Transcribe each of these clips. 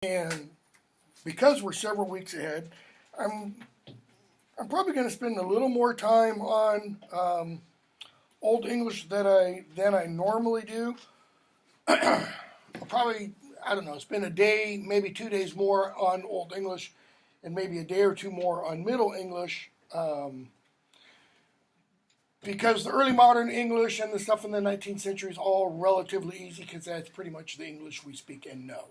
And because we're several weeks ahead, I'm probably going to spend a little more time on Old English than I normally do. I'll probably, I don't know, spend a day, maybe 2 days more on Old English, and maybe a day or two more on Middle English. Because the early modern English and the stuff in the 19th century is all relatively easy because that's pretty much the English we speak and know.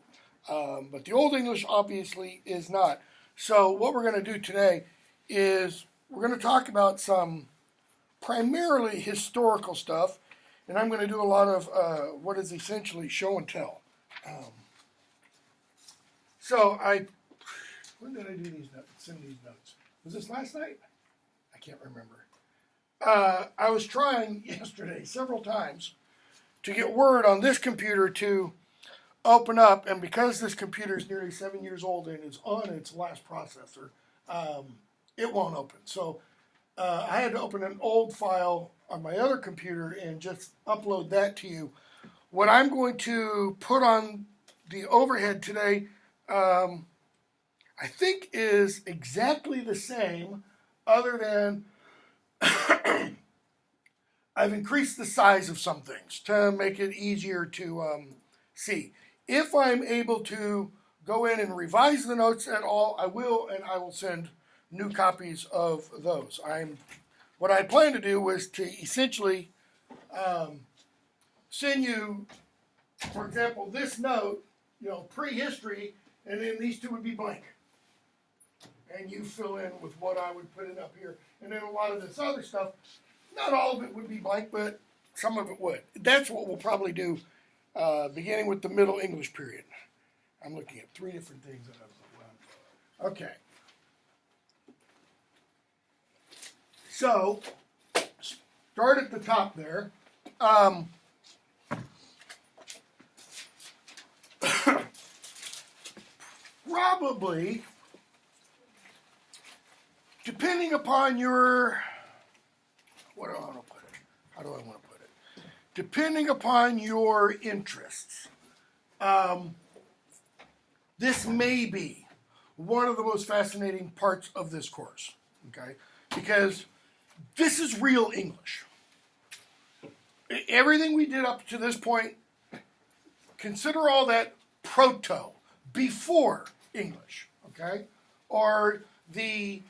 But the Old English obviously is not. So what we're going to do today is we're going to talk about some primarily historical stuff, and I'm going to do a lot of what is essentially show and tell. When did I do these notes? Send these notes. Was this last night? I can't remember. I was trying yesterday several times to get Word on this computer to open up, and because this computer is nearly 7 years old and is on its last processor, it won't open. So I had to open an old file on my other computer and just upload that to you. What I'm going to put on the overhead today, I think is exactly the same, other than I've increased the size of some things to make it easier to see. If I'm able to go in and revise the notes at all, I will, and I will send new copies of those. What I plan to do was to essentially send you, for example, this note, prehistory, and then these two would be blank. And you fill in with what I would put in up here. And then a lot of this other stuff, not all of it would be blank, but some of it would. That's what we'll probably do, beginning with the Middle English period. I'm looking at 3 different things that I've done. Okay. So, start at the top there. Probably, depending upon your, what do I want to put it? How do I want to put it? Depending upon your interests, this may be one of the most fascinating parts of this course, okay? Because this is real English. Everything we did up to this point, consider all that proto, before English, okay? Or the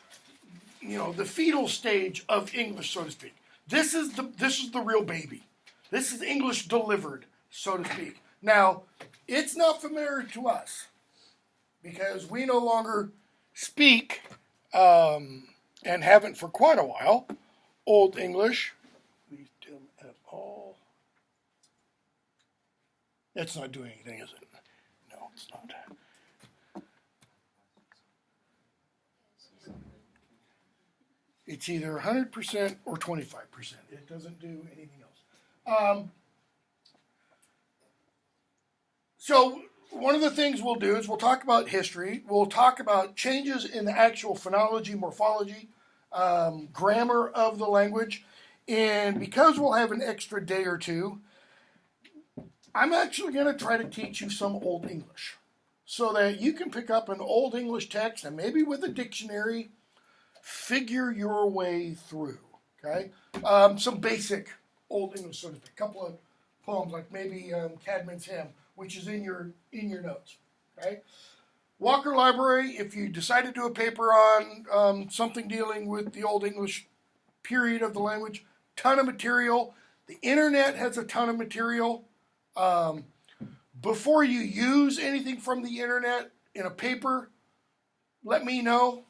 fetal stage of English, so to speak. This is the real baby. This is English delivered, so to speak. Now, it's not familiar to us because we no longer speak, and haven't for quite a while, Old English. Please dim at all. It's not doing anything, is it? No, it's not. It's either 100% or 25%. It doesn't do anything else. So one of the things we'll do is we'll talk about history. We'll talk about changes in the actual phonology, morphology, grammar of the language. And because we'll have an extra day or two, I'm actually going to try to teach you some Old English so that you can pick up an Old English text and maybe with a dictionary, figure your way through, okay? Some basic Old English, so to speak. A couple of poems, like maybe Caedmon's Hymn, which is in your notes, okay? Walker Library, if you decide to do a paper on something dealing with the Old English period of the language, ton of material. The internet has a ton of material. Before you use anything from the internet in a paper, let me know,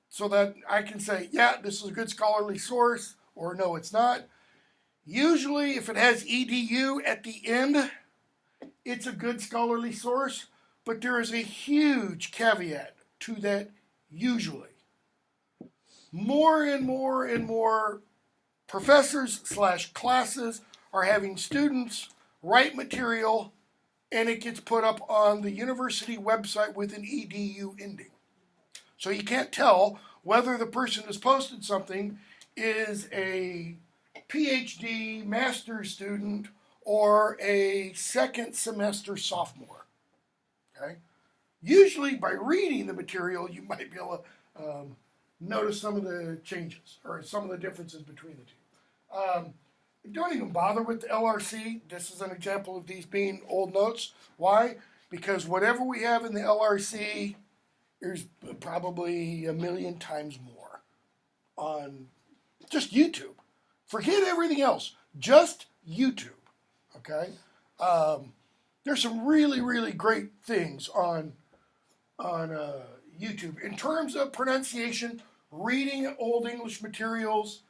so that I can say, yeah, this is a good scholarly source, or no, it's not. Usually, if it has edu at the end, it's a good scholarly source, but there is a huge caveat to that usually. More and more and more professors / classes are having students write material, and it gets put up on the university website with an edu ending. So you can't tell whether the person who's posted something is a PhD master's student or a second semester sophomore. Okay? Usually by reading the material, you might be able to notice some of the changes or some of the differences between the two. Don't even bother with the LRC. This is an example of these being old notes. Why? Because whatever we have in the LRC, there's probably 1,000,000 times more on just YouTube. Forget everything else. Just YouTube. Okay? There's some really, really great things on YouTube in terms of pronunciation, reading Old English materials.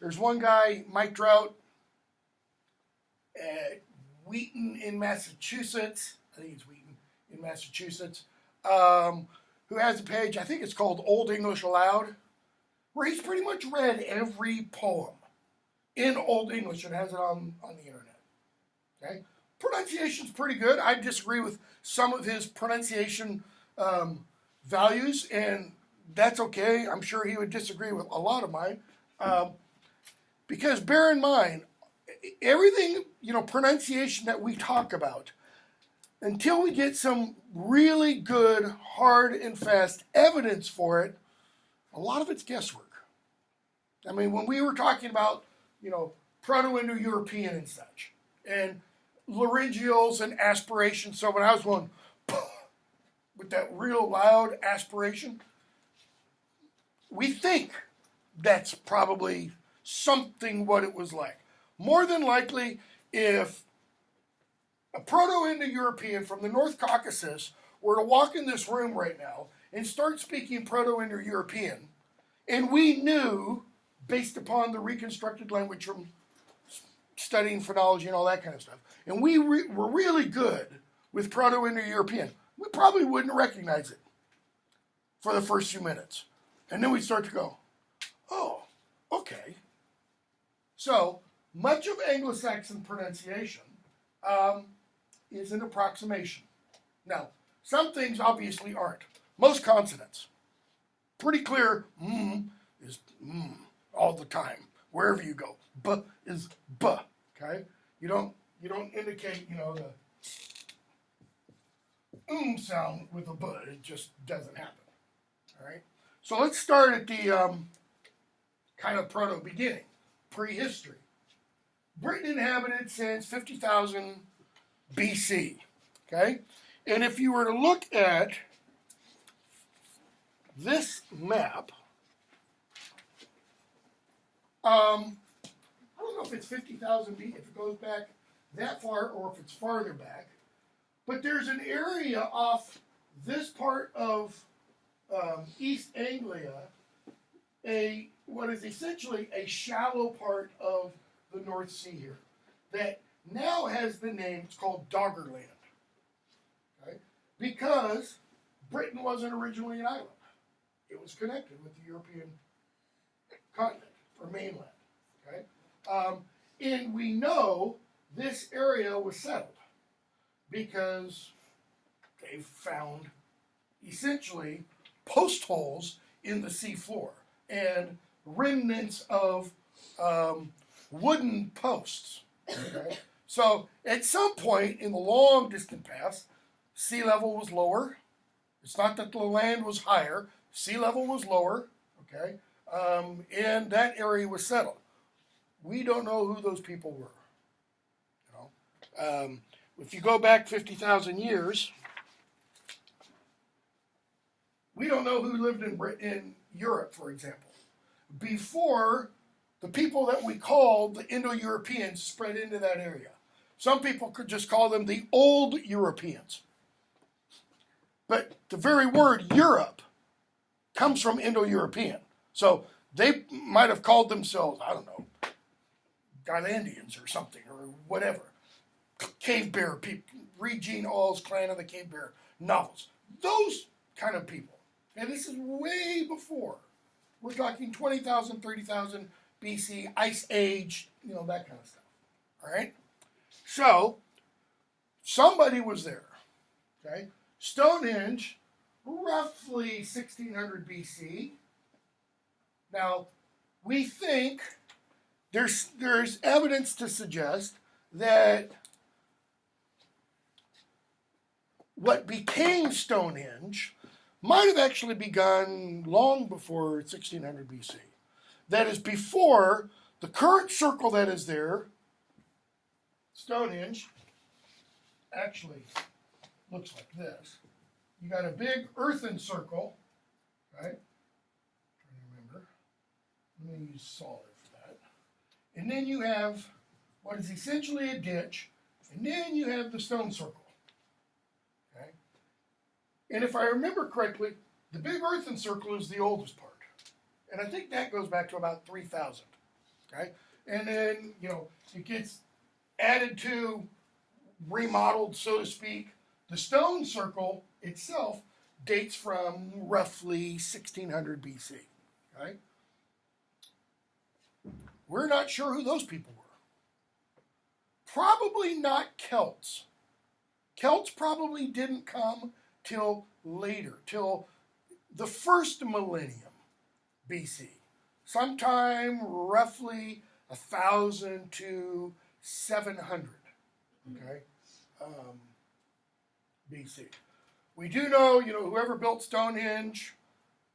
There's one guy, Mike Trout, at Wheaton in Massachusetts. I think it's Wheaton in Massachusetts, who has a page, I think it's called Old English Aloud, where he's pretty much read every poem in Old English and has it on the internet. Okay? Pronunciation's pretty good. I disagree with some of his pronunciation values, and that's okay. I'm sure he would disagree with a lot of mine. Because bear in mind, everything, pronunciation that we talk about, until we get some really good, hard and fast evidence for it, a lot of it's guesswork. I mean, when we were talking about, Proto-Indo-European and such, and laryngeals and aspiration, so when I was going with that real loud aspiration, we think that's probably something what it was like. More than likely, if a Proto-Indo-European from the North Caucasus were to walk in this room right now and start speaking Proto-Indo-European, and we knew, based upon the reconstructed language from studying phonology and all that kind of stuff, and we were really good with Proto-Indo-European, we probably wouldn't recognize it for the first few minutes. And then we'd start to go, oh, okay. So much of Anglo-Saxon pronunciation is an approximation. Now, some things obviously aren't. Most consonants, pretty clear, is all the time, wherever you go. B is B, okay? You don't indicate, the sound with a B. It just doesn't happen, all right? So let's start at the kind of proto-beginning, prehistory. Britain inhabited since 50,000 BC, okay? And if you were to look at this map, I don't know if it's 50,000 BC, if it goes back that far or if it's farther back, but there's an area off this part of East Anglia, what is essentially a shallow part of the North Sea here, that now has the name, it's called Doggerland, okay? Because Britain wasn't originally an island. It was connected with the European continent, or mainland, okay? And we know this area was settled because they found essentially post holes in the sea floor and remnants of wooden posts. Okay? So at some point in the long distant past, sea level was lower. It's not that the land was higher. Sea level was lower. Okay, and that area was settled. We don't know who those people were. If you go back 50,000 years, we don't know who lived in Europe, for example, before the people that we called the Indo-Europeans spread into that area. Some people could just call them the old Europeans. But the very word Europe comes from Indo-European. So they might have called themselves, I don't know, Guylandians or something, or whatever. Cave Bear people, read Gene Aul's Clan of the Cave Bear novels. Those kind of people. And this is way before. We're talking 20,000, 30,000 BC, Ice Age, that kind of stuff. All right? So, somebody was there. Okay? Stonehenge, roughly 1600 BC. Now, we think there's evidence to suggest that what became Stonehenge might have actually begun long before 1600 BC. That is before the current circle that is there. Stonehenge actually looks like this. You got a big earthen circle, right? Trying to remember. I'm going to use solid for that. And then you have what is essentially a ditch, and then you have the stone circle. Okay? And if I remember correctly, the big earthen circle is the oldest part. And I think that goes back to about 3000. Okay? And then, it gets added to, remodeled, so to speak. The stone circle itself dates from roughly 1600 BC. Okay? We're not sure who those people were. Probably not Celts. Celts probably didn't come till later, till the first millennium BC. Sometime roughly 1000 to 700. Okay? BC. We do know, whoever built Stonehenge,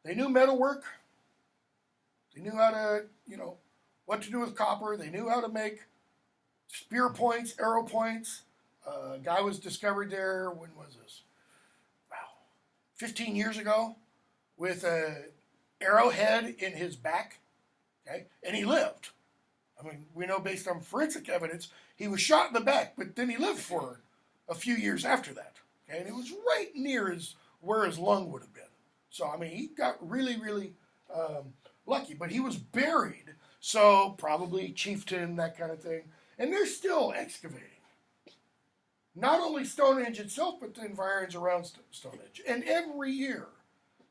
they knew metalwork. They knew how to, what to do with copper. They knew how to make spear points, arrow points. A guy was discovered there, when was this? Wow, 15 years ago, with an arrowhead in his back. Okay, and he lived. I mean, we know based on forensic evidence, he was shot in the back, but then he lived for a few years after that. Okay, and it was right near where his lung would have been. So, I mean, he got really, really lucky, but he was buried. So, probably chieftain, that kind of thing. And they're still excavating. Not only Stonehenge itself, but the environs around Stonehenge. And every year,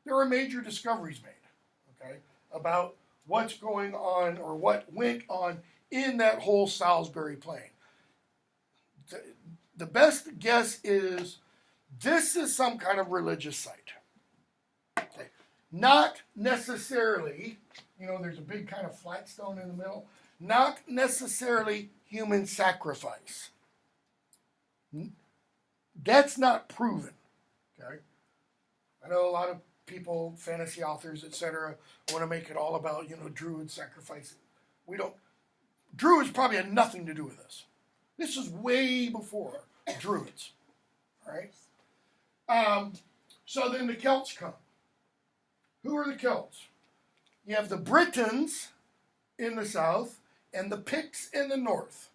there are major discoveries made, okay, about what's going on or what went on in that whole Salisbury Plain. The best guess is this is some kind of religious site. Okay. Not necessarily, there's a big kind of flat stone in the middle. Not necessarily human sacrifice. That's not proven. Okay. I know a lot of people, fantasy authors, etc., want to make it all about, Druid sacrificing. Druids probably had nothing to do with this. This is way before Druids. All right? So then the Celts come. Who are the Celts? You have the Britons in the south and the Picts in the north.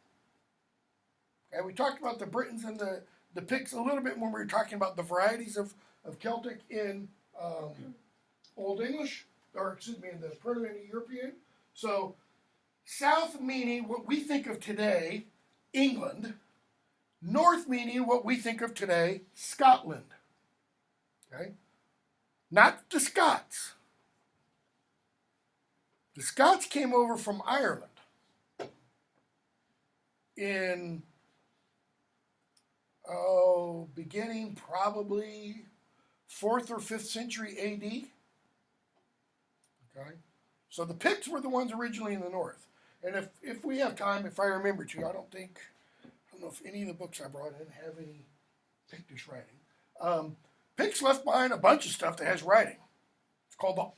Okay, we talked about the Britons and the Picts a little bit when we were talking about the varieties of Celtic in Old English, in the Proto-Indo-European. So, south meaning what we think of today, England. North meaning what we think of today, Scotland. Okay? Not the Scots. The Scots came over from Ireland in, beginning probably 4th or 5th century AD. Okay? So the Picts were the ones originally in the north. And if we have time, if I remember to, I don't know if any of the books I brought in have any Pictish writing. Picts left behind a bunch of stuff that has writing. It's called the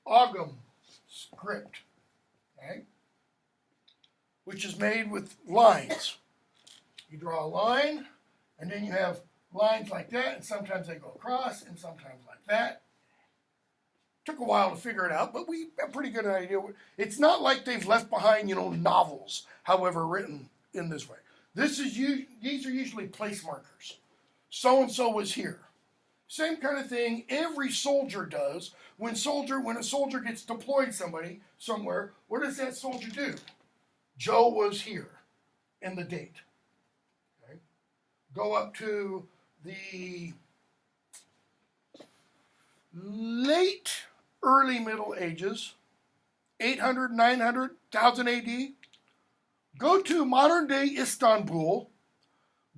Ogham script, okay? Which is made with lines. You draw a line, and then you have lines like that, and sometimes they go across, and sometimes like that. Took a while to figure it out, but we have a pretty good idea. It's not like they've left behind, novels, however written in this way. These are usually place markers. So-and-so was here. Same kind of thing every soldier does. When a soldier gets deployed somewhere, what does that soldier do? Joe was here in the date. Okay? Go up to the late early Middle Ages, 800, 900, 1000 AD. Go to modern day Istanbul.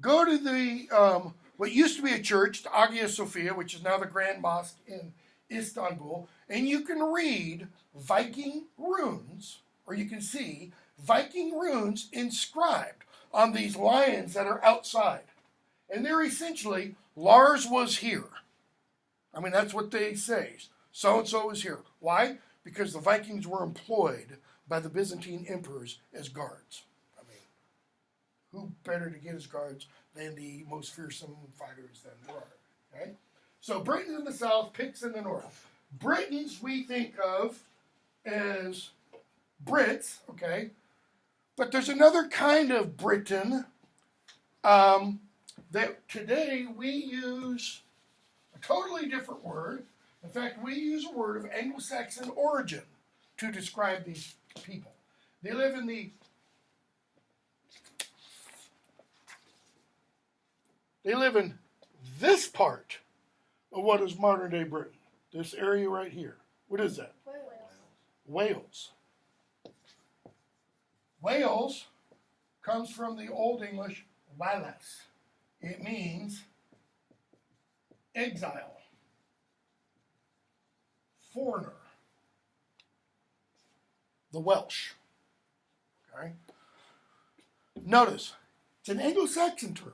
Go to the what used to be a church, the Hagia Sophia, which is now the Grand Mosque in Istanbul, and you can read Viking runes, or you can see Viking runes inscribed on these lions that are outside. And they're essentially Lars was here. I mean, that's what they say. So-and-so is here. Why? Because the Vikings were employed by the Byzantine emperors as guards. I mean, who better to get as guards than the most fearsome fighters than there are? Okay? So Britons in the south, Picts in the north. Britons we think of as Brits, okay? But there's another kind of Briton that today we use a totally different word. In fact, we use a word of Anglo-Saxon origin to describe these people. They live in this part of what is modern day Britain. This area right here. What is that? Wales. Wales comes from the Old English Wallace. It means exile, foreigner, the Welsh. Okay? Notice, it's an Anglo-Saxon term.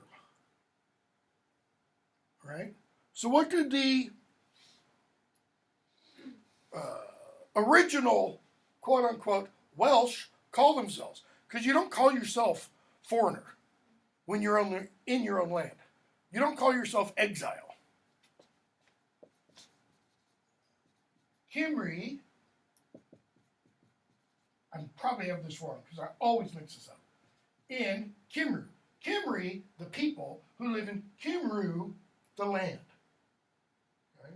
Right? So what did the original, quote-unquote, Welsh call themselves? Because you don't call yourself foreigner when you're in your own land. You don't call yourself exile. Cymry, I probably have this wrong because I always mix this up. In Cymru. Cymry, the people who live in Cymru, the land. Okay?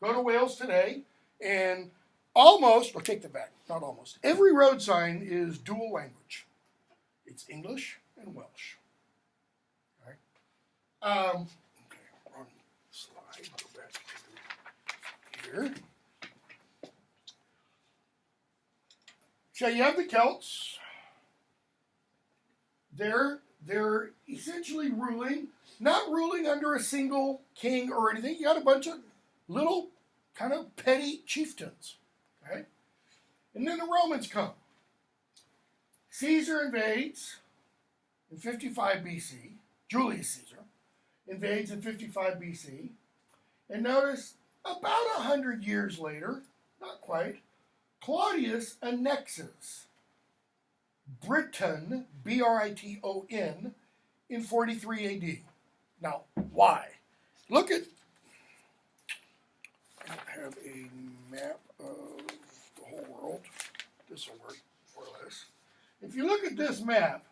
Go to Wales today and almost, or take that back, not almost, every road sign is dual language. It's English and Welsh. Okay, wrong slide. Go back to here. So you have the Celts. They're essentially not ruling under a single king or anything. You got a bunch of little kind of petty chieftains. Okay? And then the Romans come. Caesar invades in 55 BC. Julius Caesar invades in 55 BC. And notice, about 100 years later, not quite, Claudius annexes Britain, Briton, in 43 AD. Now, why? Look at, I don't have a map of the whole world. This will work more or less. If you look at this map,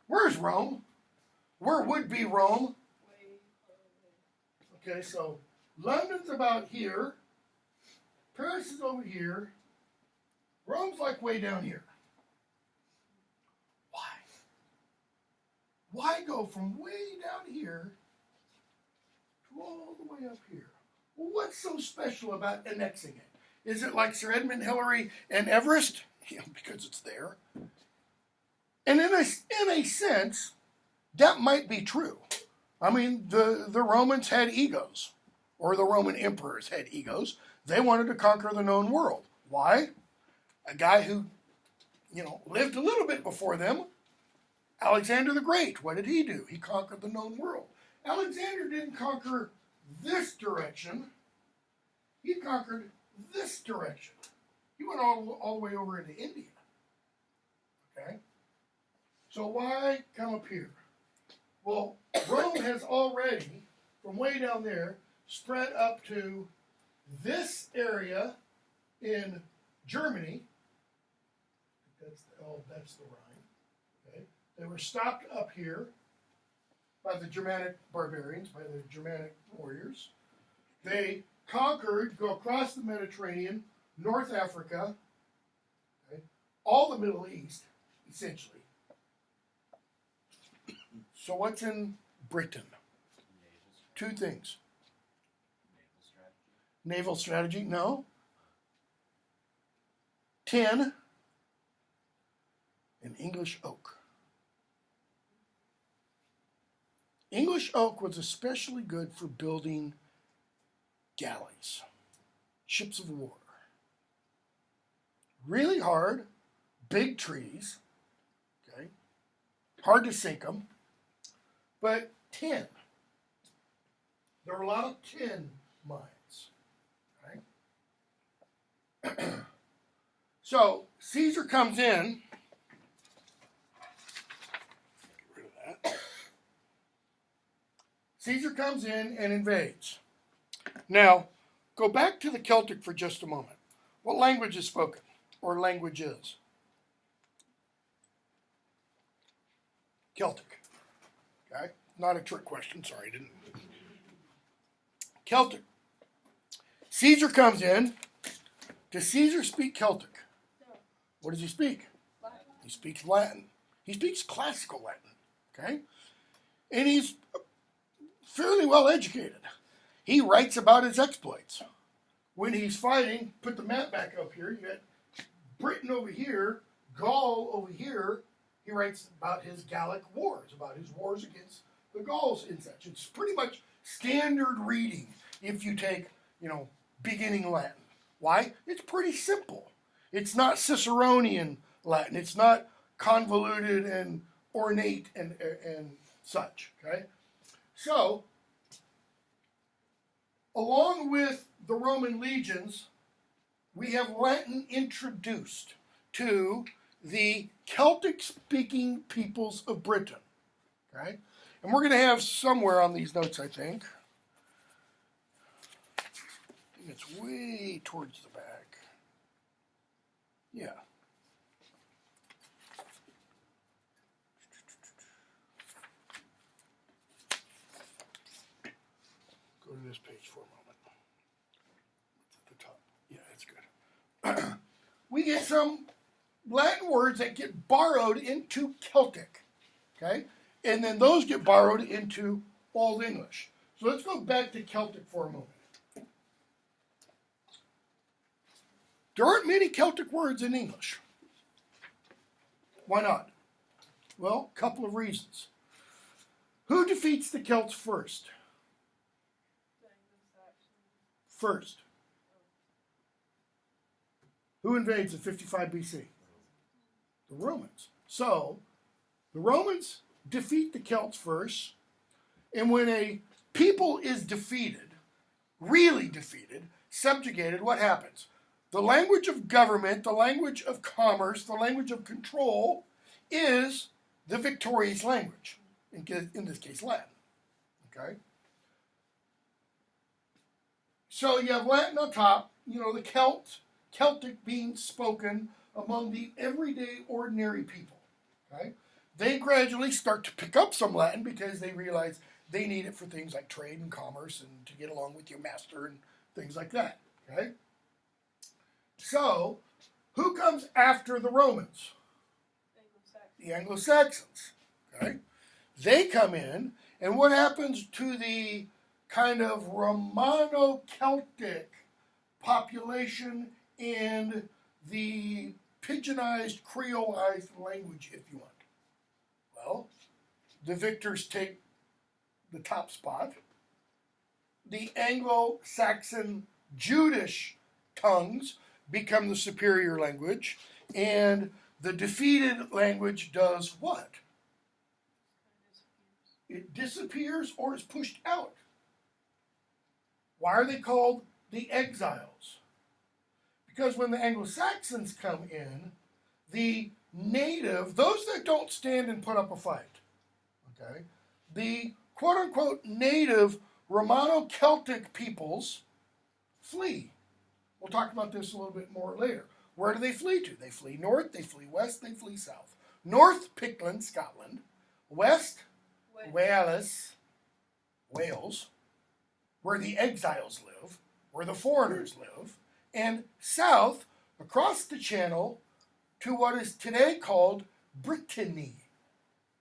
where's Rome? Where would be Rome? Okay, so London's about here. Paris is over here. Rome's like way down here. Why? Why go from way down here to all the way up here? Well, what's so special about annexing it? Is it like Sir Edmund Hillary and Everest? Yeah, because it's there. And in a sense, that might be true. I mean, the Romans had egos, or the Roman emperors had egos. They wanted to conquer the known world. Why? A guy who, lived a little bit before them, Alexander the Great. What did he do? He conquered the known world. Alexander didn't conquer this direction. He conquered this direction. He went all the way over into India. Okay? So why come up here? Well, Rome has already, from way down there, spread up to this area in Germany. That's the Rhine. Okay? They were stopped up here by the Germanic barbarians, by the Germanic warriors. They conquered, go across the Mediterranean, North Africa, okay? All the Middle East, essentially. So what's in Britain? Two things. Naval strategy, no. 10, an English oak. English oak was especially good for building galleys, ships of war. Really hard, big trees, okay? Hard to sink them, but 10. There are a lot of tin mines. Right? So Caesar comes in. Get rid of that. Caesar comes in and invades. Now, go back to the Celtic for just a moment. What language is spoken, or language is? Celtic. Okay? Not a trick question, sorry, didn't. Celtic. Caesar comes in. Does Caesar speak Celtic? No. What does he speak? Latin. He speaks Latin. He speaks classical Latin. Okay? And he's fairly well educated. He writes about his exploits. When he's fighting, put the map back up here, you got Britain over here, Gaul over here. He writes about his Gallic wars, about his wars against the Gauls and such. It's pretty much standard reading if you take, beginning Latin. Why? It's pretty simple. It's not Ciceronian Latin. It's not convoluted and ornate and such. Okay? So, along with the Roman legions, we have Latin introduced to the Celtic-speaking peoples of Britain. Okay? And we're going to have somewhere on these notes, I think. It's way towards the back. Yeah. Go to this page for a moment. It's at the top. Yeah, that's good. We get some Latin words that get borrowed into Celtic. Okay? And then those get borrowed into Old English. So let's go back to Celtic for a moment. There aren't many Celtic words in English. Why not? Well, a couple of reasons. Who defeats the Celts first? First. Who invades in 55 BC? The Romans. So, the Romans defeat the Celts first, and when a people is defeated, really defeated, subjugated, what happens? The language of government, the language of commerce, the language of control is the victorious language, in this case Latin. Okay? So you have Latin on top, the Celtic being spoken among the everyday ordinary people. Okay? They gradually start to pick up some Latin because they realize they need it for things like trade and commerce and to get along with your master and things like that. Okay? So, who comes after the Romans? The Anglo-Saxons. Okay? They come in, and what happens to the kind of Romano-Celtic population and the pidginized, creolized language, if you want? Well, the victors take the top spot. The Anglo-Saxon Judish tongues become the superior language, and the defeated language does what? It disappears or is pushed out. Why are they called the exiles? Because when the Anglo-Saxons come in, the native, those that don't stand and put up a fight, okay, the quote-unquote native Romano-Celtic peoples flee. We'll talk about this a little bit more later. Where do they flee to? They flee north, they flee west, they flee south. North, Pictland, Scotland. West, Wales, where the exiles live, where the foreigners live. And south, across the channel, to what is today called Brittany,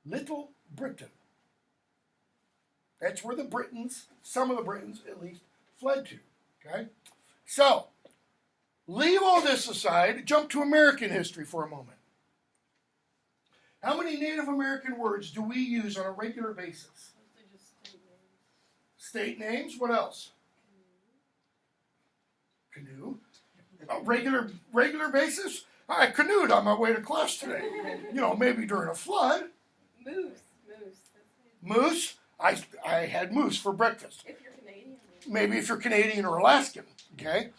Little Britain. That's where the Britons, some of the Britons at least, fled to. Okay? So, leave all this aside, jump to American history for a moment. How many Native American words do we use on a regular basis? State names. What else? Canoe. Regular basis? I canoed on my way to class today. Maybe during a flood. Moose. Moose? I had moose for breakfast. If you're Canadian. maybe if you're Canadian or Alaskan, okay?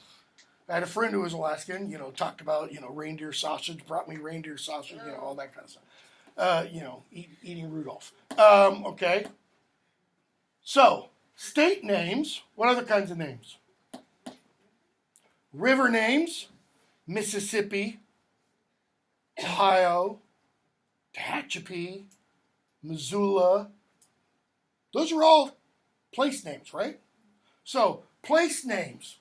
I had a friend who was Alaskan, talked about, reindeer sausage, brought me reindeer sausage, all that kind of stuff. Eating Rudolph. Okay. So, state names, what other kinds of names? River names, Mississippi, Ohio, Tehachapi, Missoula. Those are all place names, right? So, place names,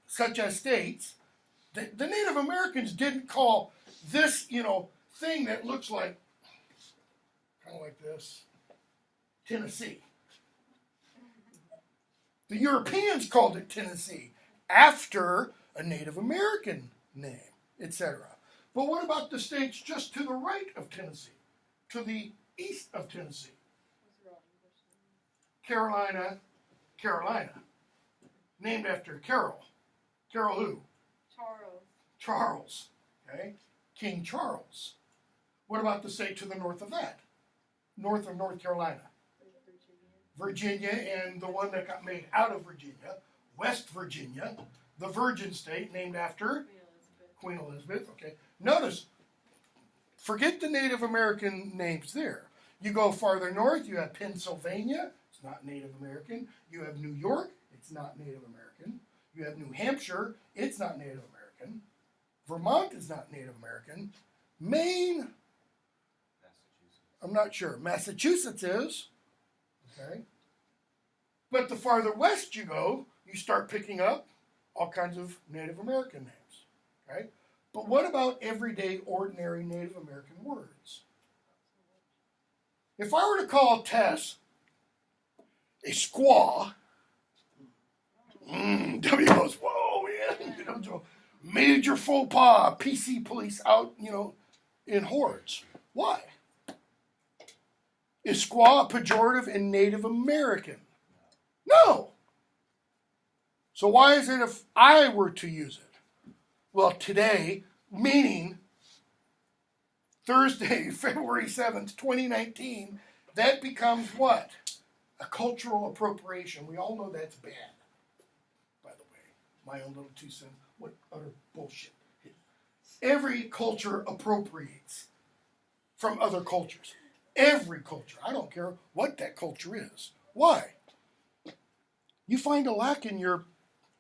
such as states, the Native Americans didn't call this, thing that looks like, kind of like this, Tennessee. The Europeans called it Tennessee after a Native American name, etc. But what about the states just to the right of Tennessee, to the east of Tennessee? Carolina, named after Carol. Carol who? Charles. Okay, King Charles. What about the state to the north of that? North of North Carolina? Virginia, and the one that got made out of Virginia, West Virginia, the Virgin State, named after Queen Elizabeth. Okay, notice, forget the Native American names there. You go farther north, you have Pennsylvania, it's not Native American. You have New York, it's not Native American. You have New Hampshire, it's not Native American. Vermont is not Native American. Maine, I'm not sure. Massachusetts is. Okay. But the farther west you go, you start picking up all kinds of Native American names. Okay. But what about everyday, ordinary Native American words? If I were to call Tess a squaw, W goes, whoa, yeah, major faux pas, PC police out, in hordes. Why? Is squaw a pejorative in Native American? No. So why is it if I were to use it? Well, today, meaning Thursday, February 7th, 2019, that becomes what? A cultural appropriation. We all know that's bad, by the way. My own little 2 cents. What utter bullshit. Every culture appropriates from other cultures. Every culture. I don't care what that culture is. Why? You find a lack in your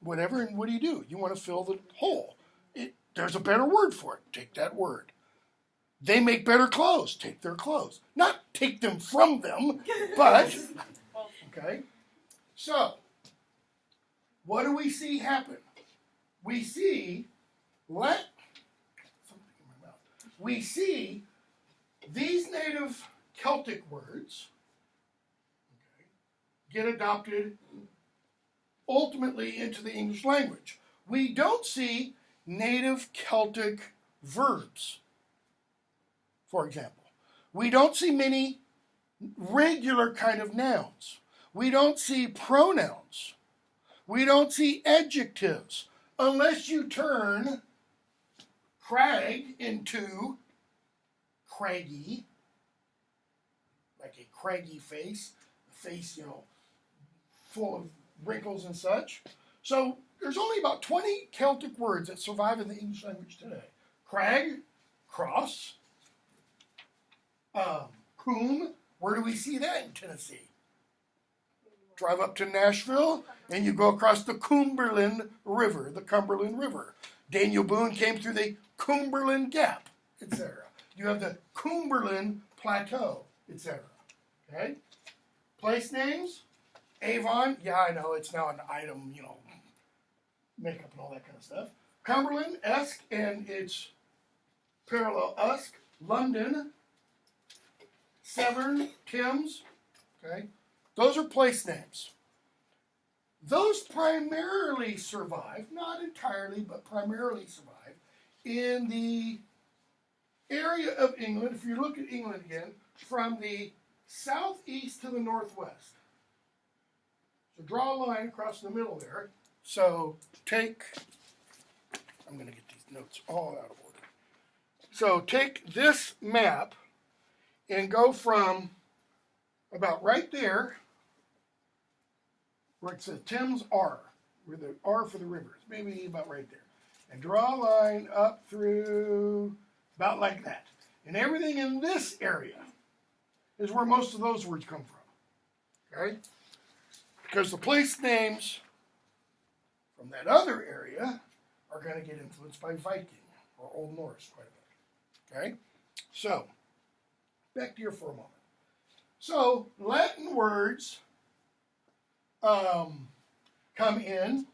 whatever, and what do? You want to fill the hole. There's a better word for it. Take that word. They make better clothes. Take their clothes. Not take them from them, but, okay. So, what do we see happen? We see, we see these native Celtic words, okay, get adopted ultimately into the English language. We don't see native Celtic verbs, for example. We don't see many regular kind of nouns. We don't see pronouns. We don't see adjectives, unless you turn crag into craggy, like a craggy face, a face, full of wrinkles and such. So there's only about 20 Celtic words that survive in the English language today. Crag, cross, coombe. Where do we see that in Tennessee? Drive up to Nashville and you go across the Cumberland River, Daniel Boone came through the Cumberland Gap, etc. You have the Cumberland Plateau, etc. Okay? Place names, Avon, yeah, I know, it's now an item, makeup and all that kind of stuff. Cumberland, Esk, and its parallel Usk, London, Severn, Thames, okay? Those are place names. Those primarily survive, not entirely, but primarily survive, in the area of England, if you look at England again, from the southeast to the northwest. So draw a line across the middle there. So I'm going to get these notes all out of order. So take this map and go from about right there where it says Thames R, where the R for the rivers, maybe about right there. And draw a line up through about like that. And everything in this area is where most of those words come from. Okay? Because the place names from that other area are going to get influenced by Viking or Old Norse quite a bit. Okay? So, back to here for a moment. So, Latin words come in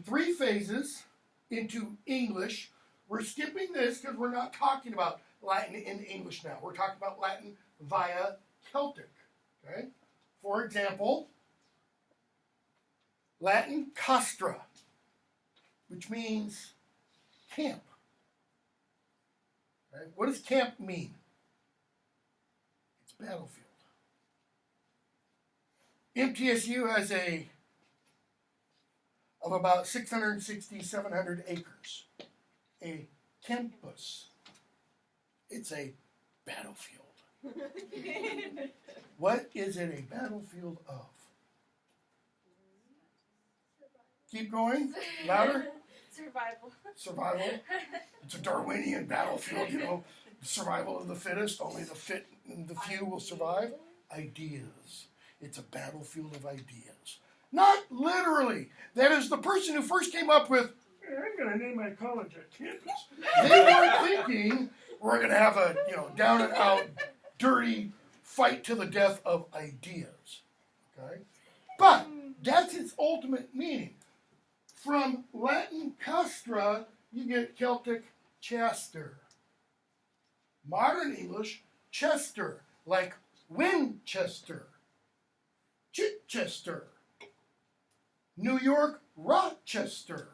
3 phases into English. We're skipping this because we're not talking about Latin in English now. We're talking about Latin via Celtic. Okay? For example, Latin castra, which means camp. Okay? What does camp mean? It's battlefield. MTSU has of about 660, 700 acres. A campus. It's a battlefield. What is it a battlefield of? Keep going. Louder. Survival. Survival. It's a Darwinian battlefield, you know. Survival of the fittest. Only the fit and the few will survive. Ideas. It's a battlefield of ideas. Not literally. That is the person who first came up with, I'm going to name my college a campus. They weren't thinking we're going to have a down and out, dirty fight to the death of ideas. Okay? But that's its ultimate meaning. From Latin castra, you get Celtic chester. Modern English, Chester, like Winchester, Chichester. New York, Rochester.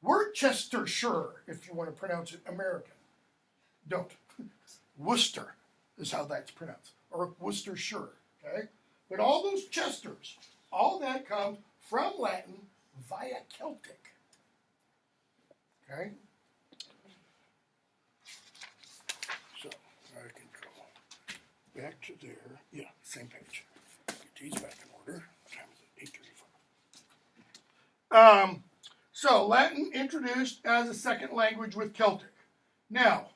Worcestershire, if you want to pronounce it American. Don't. Worcester is how that's pronounced. Or Worcestershire. Okay? But all those Chesters, all that comes from Latin via Celtic. Okay? So, I can go back to there. Yeah, same page. Get these back in order. What time is it? 8:35. So, Latin introduced as a second language with Celtic. Now,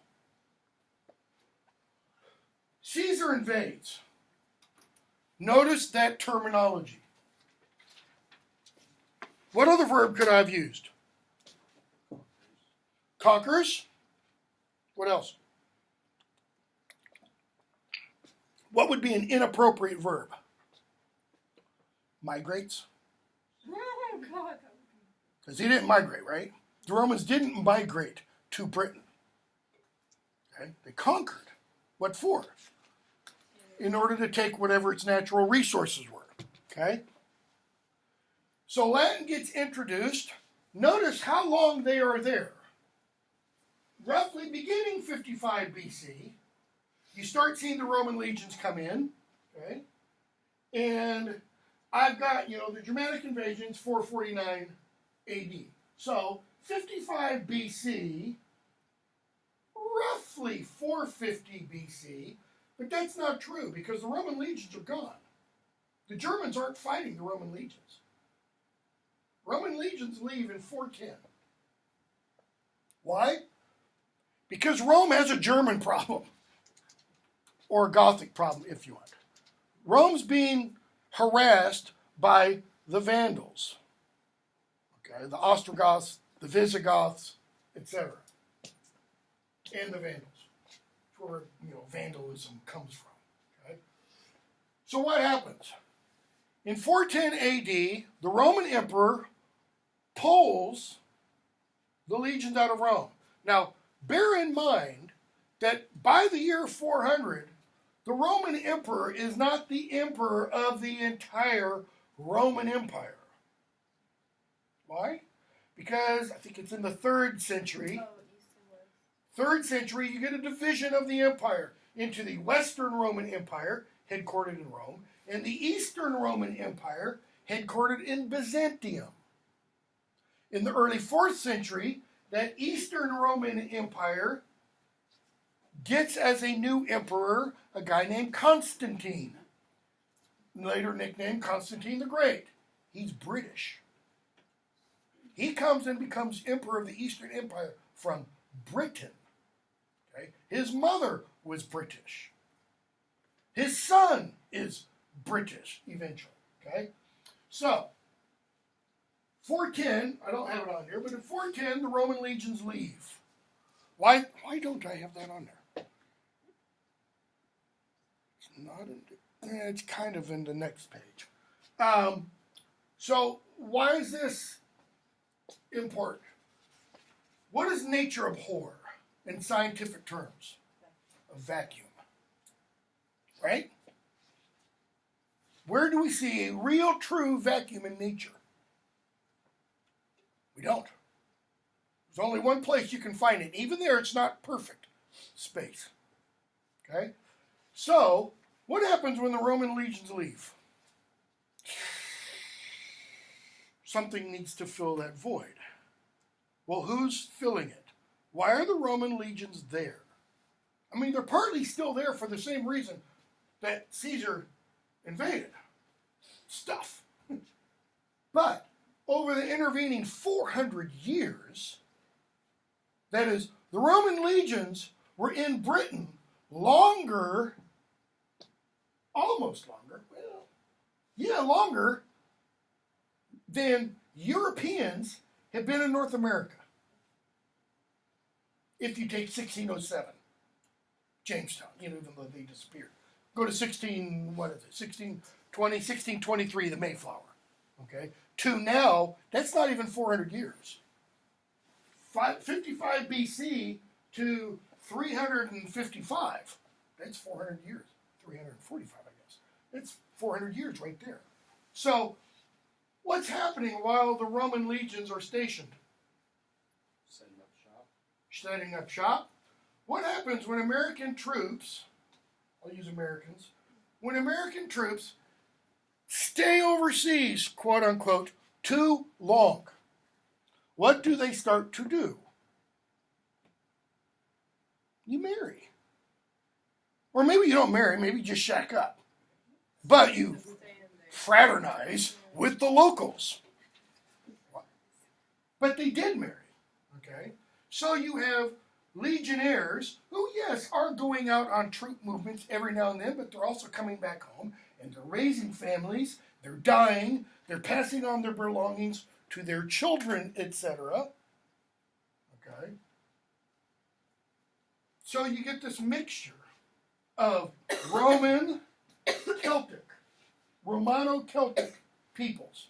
Caesar invades. Notice that terminology. What other verb could I have used? Conquers. What else? What would be an inappropriate verb? Migrates. Because he didn't migrate, right? The Romans didn't migrate to Britain. Okay? They conquered. What for? In order to take whatever its natural resources were. Okay? So Latin gets introduced. Notice how long they are there. Roughly beginning 55 BC, you start seeing the Roman legions come in. Okay? And I've got, the Germanic invasions, 449 AD. So 55 BC, roughly 450 BC, but that's not true because the Roman legions are gone. The Germans aren't fighting the Roman legions. Roman legions leave in 410. Why? Because Rome has a German problem, or a Gothic problem, if you want. Rome's being harassed by the Vandals. Okay, the Ostrogoths, the Visigoths, etc. And the Vandals. That's where, vandalism comes from. Okay? So what happens? In 410 AD, the Roman emperor pulls the legions out of Rome. Now, bear in mind that by the year 400, the Roman emperor is not the emperor of the entire Roman Empire. Why? Because I think it's in the 3rd century. 3rd century, you get a division of the empire into the Western Roman Empire, headquartered in Rome, and the Eastern Roman Empire, headquartered in Byzantium. In the early 4th century, that Eastern Roman Empire gets as a new emperor a guy named Constantine. later nicknamed Constantine the Great. He's British. He comes and becomes emperor of the Eastern Empire from Britain. Okay? His mother was British. His son is British eventually. Okay? So, 410, I don't have it on here, but in 410 the Roman legions leave. Why don't I have that on there? It's not in there. It's kind of in the next page. So why is this important? What does nature abhor in scientific terms? A vacuum. Right? Where do we see a real, true vacuum in nature? We don't. There's only one place you can find it. Even there, it's not perfect. Space. Okay? So, what happens when the Roman legions leave? Something needs to fill that void. Well, who's filling it? Why are the Roman legions there? I mean, they're partly still there for the same reason that Caesar invaded. Stuff. But over the intervening 400 years, that is, the Roman legions were in Britain longer, almost longer, longer than Europeans have been in North America. If you take 1607, Jamestown, even though they disappeared. Go to 1623, the Mayflower. Okay? To now, that's not even 400 years. 55 BC to 355. That's 400 years. 345, I guess. That's 400 years right there. So, what's happening while the Roman legions are stationed? Setting up shop. Setting up shop. What happens when American troops, I'll use Americans, when American troops stay overseas, quote unquote, too long? What do they start to do? You marry. Or maybe you don't marry, maybe you just shack up. But you fraternize with the locals. But they did marry. Okay? So you have legionnaires who, yes, are going out on troop movements every now and then, but they're also coming back home and they're raising families, they're dying, they're passing on their belongings to their children, etc. Okay? So you get this mixture of Roman, Celtic, Romano-Celtic peoples.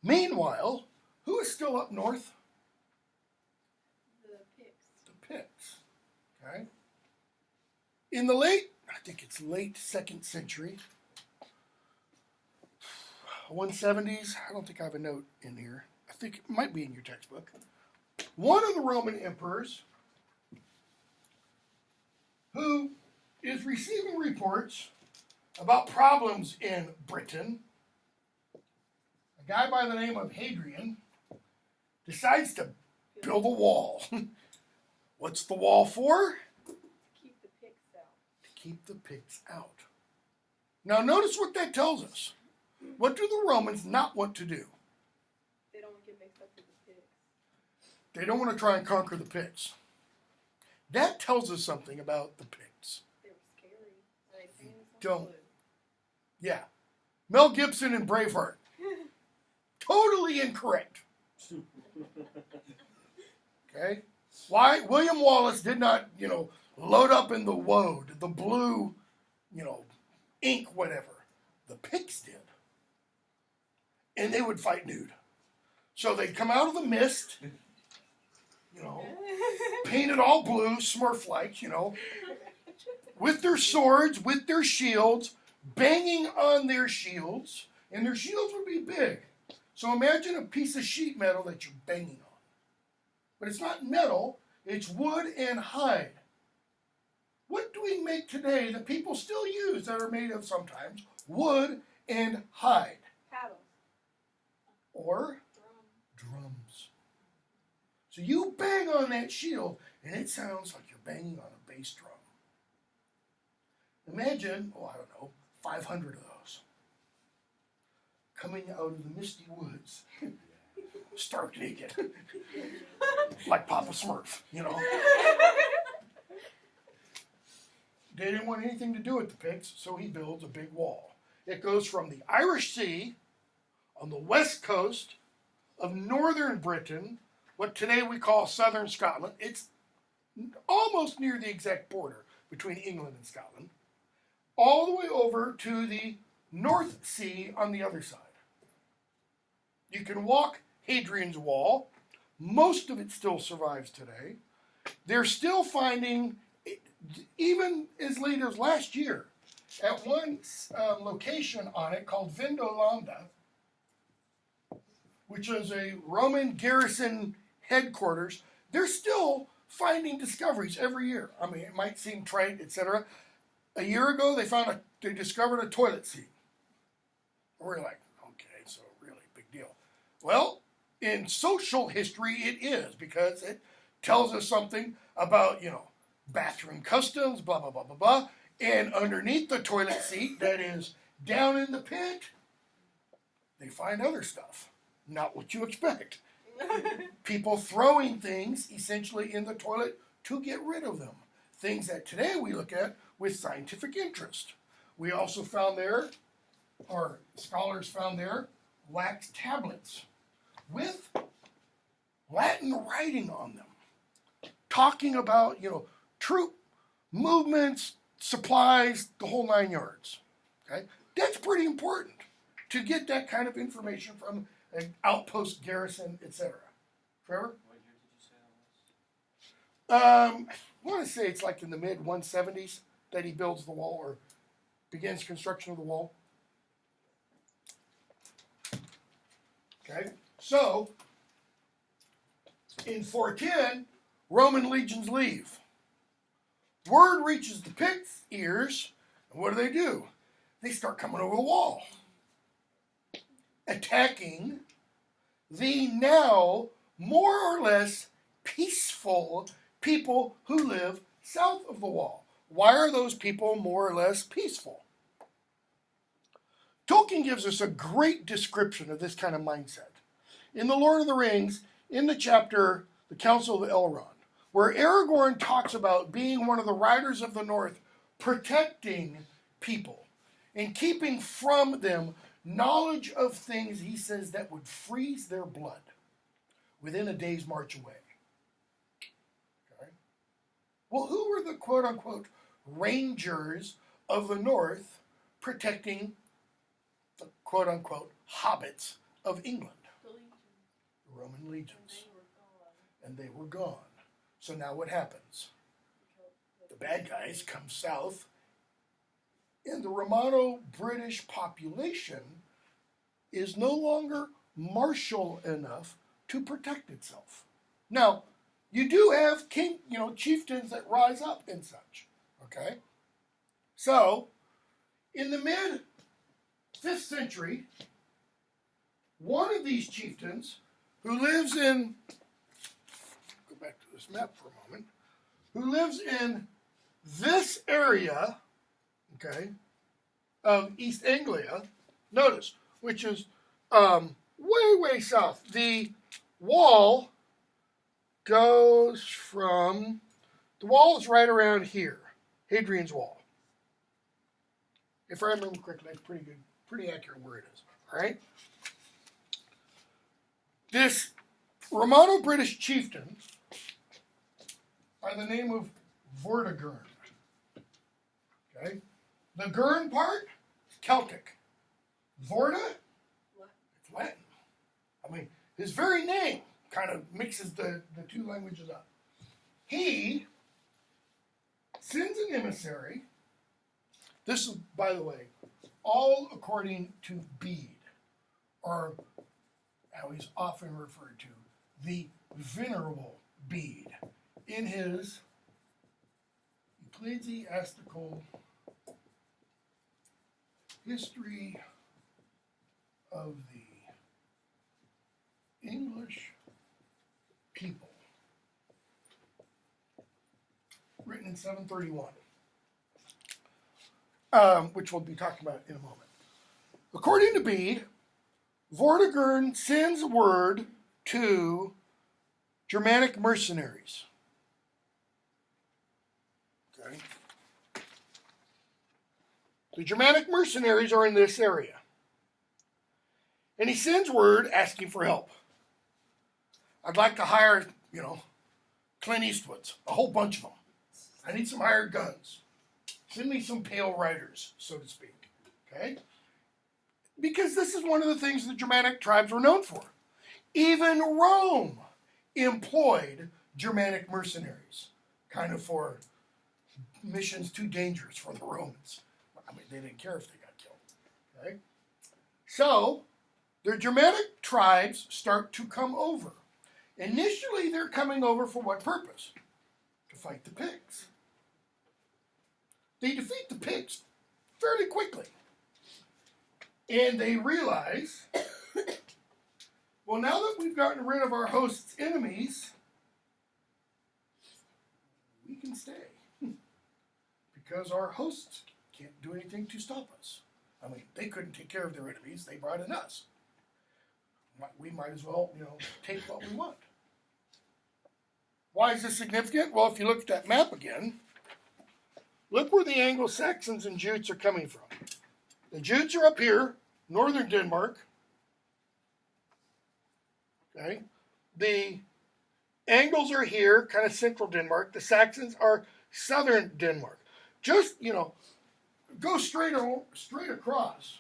Meanwhile, who is still up north? The Picts. The Picts. Okay? In the late 2nd century, 170s, I don't think I have a note in here. I think it might be in your textbook. One of the Roman emperors who is receiving reports about problems in Britain, a guy by the name of Hadrian, decides to build a wall. What's the wall for? Keep the Picts out. To keep the Picts out. Now notice what that tells us. What do the Romans not want to do? They don't get mixed up with the Picts. They don't want to try and conquer the Picts. That tells us something about the Picts. They were scary. They Don't. Yeah. Mel Gibson and Braveheart. Totally incorrect. Okay? Why? William Wallace did not, load up in the woad, the blue, ink, whatever. The Picts did. And they would fight nude. So they'd come out of the mist, painted all blue, Smurf-like, with their swords, with their shields, banging on their shields, and their shields would be big. So imagine a piece of sheet metal that you're banging on. But it's not metal, it's wood and hide. What do we make today that people still use that are made of sometimes wood and hide? Paddles. Or drums. So you bang on that shield and it sounds like you're banging on a bass drum. Imagine, oh, I don't know, 500 of those coming out of the misty woods, stark naked, like Papa Smurf, you know. They didn't want anything to do with the Picts, so he builds a big wall. It goes from the Irish Sea on the west coast of northern Britain, what today we call southern Scotland. It's almost near the exact border between England and Scotland, all the way over to the North Sea on the other side. You can walk Hadrian's Wall. Most of it still survives today. They're still finding, even as late as last year, at one location on it called Vindolanda, which is a Roman garrison headquarters, they're still finding discoveries every year. I mean, it might seem trite, etc. A year ago, they discovered a toilet seat. We're like, okay, so really big deal. Well, in social history, it is, because it tells us something about, bathroom customs, blah, blah, blah, blah, blah. And underneath the toilet seat, that is down in the pit, they find other stuff. Not what you expect. People throwing things essentially in the toilet to get rid of them. Things that today we look at with scientific interest. We also found there, or scholars found there, wax tablets with Latin writing on them, talking about, troop movements, supplies, the whole 9 yards. Okay, that's pretty important to get that kind of information from an outpost garrison, etc. Trevor? What year did you say that was? I want to say it's like in the mid 170s that he builds the wall or begins construction of the wall. Okay, so in 410, Roman legions leave. Word reaches the Picts' ears, and what do? They start coming over the wall, attacking the now more or less peaceful people who live south of the wall. Why are those people more or less peaceful? Tolkien gives us a great description of this kind of mindset in The Lord of the Rings, in the chapter The Council of Elrond, where Aragorn talks about being one of the riders of the North, protecting people and keeping from them knowledge of things, he says, that would freeze their blood within a day's march away. Okay? Well, who were the quote-unquote rangers of the North protecting the quote-unquote hobbits of England? The Roman legions. And they were gone. So now what happens? The bad guys come south, and the Romano-British population is no longer martial enough to protect itself. Now, you do have chieftains that rise up and such. Okay? So, in the mid-5th century, one of these chieftains who lives in, go back to this map for a moment, who lives in this area, okay, of East Anglia, notice, which is way south. The wall goes from, the wall is right around here, Hadrian's Wall. If I remember correctly, that's pretty good, pretty accurate where it is, all right? This Romano-British chieftain, by the name of Vortigern, okay? The Gurn part is Celtic. Vorta, it's Latin. I mean, his very name kind of mixes the two languages up. He sends an emissary. This is, by the way, all according to Bede, or how he's often referred to, the Venerable Bede, in his Ecclesiastical History of the English People, written in 731. which we'll be talking about in a moment. According to Bede, Vortigern sends word to Germanic mercenaries. Okay. The Germanic mercenaries are in this area. And he sends word asking for help. I'd like to hire, Clint Eastwood's, a whole bunch of them. I need some hired guns. Send me some pale riders, so to speak. Okay? Because this is one of the things the Germanic tribes were known for. Even Rome employed Germanic mercenaries, kind of for missions too dangerous for the Romans. I mean, they didn't care if they got killed. Okay? So, the Germanic tribes start to come over. Initially, they're coming over for what purpose? To fight the Picts. They defeat the Picts fairly quickly. And they realize, well, now that we've gotten rid of our host's enemies, we can stay. Because our hosts can't do anything to stop us. I mean, they couldn't take care of their enemies. They brought in us. We might as well, take what we want. Why is this significant? Well, if you look at that map again, look where the Anglo-Saxons and Jutes are coming from. The Jutes are up here, northern Denmark. Okay. The Angles are here, kind of central Denmark. The Saxons are southern Denmark. Just, go straight across.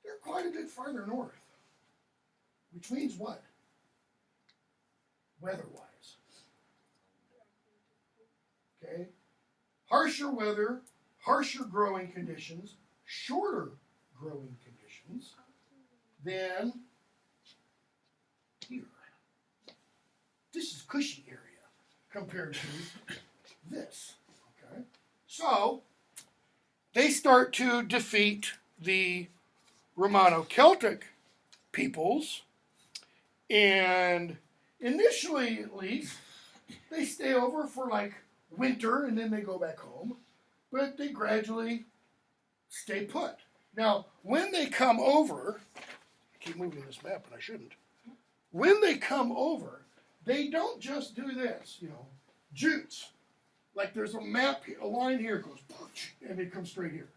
They're quite a bit farther north. Which means what? Weather-wise. Okay? Harsher weather, harsher growing conditions, shorter growing conditions than here. This is cushy area compared to this. Okay? So, they start to defeat the Romano-Celtic peoples, and initially, at least, they stay over for like winter and then they go back home, but they gradually stay put. Now, when they come over, I keep moving this map and I shouldn't. When they come over, they don't just do this, Jutes. Like there's a map, a line here goes, and it comes straight here.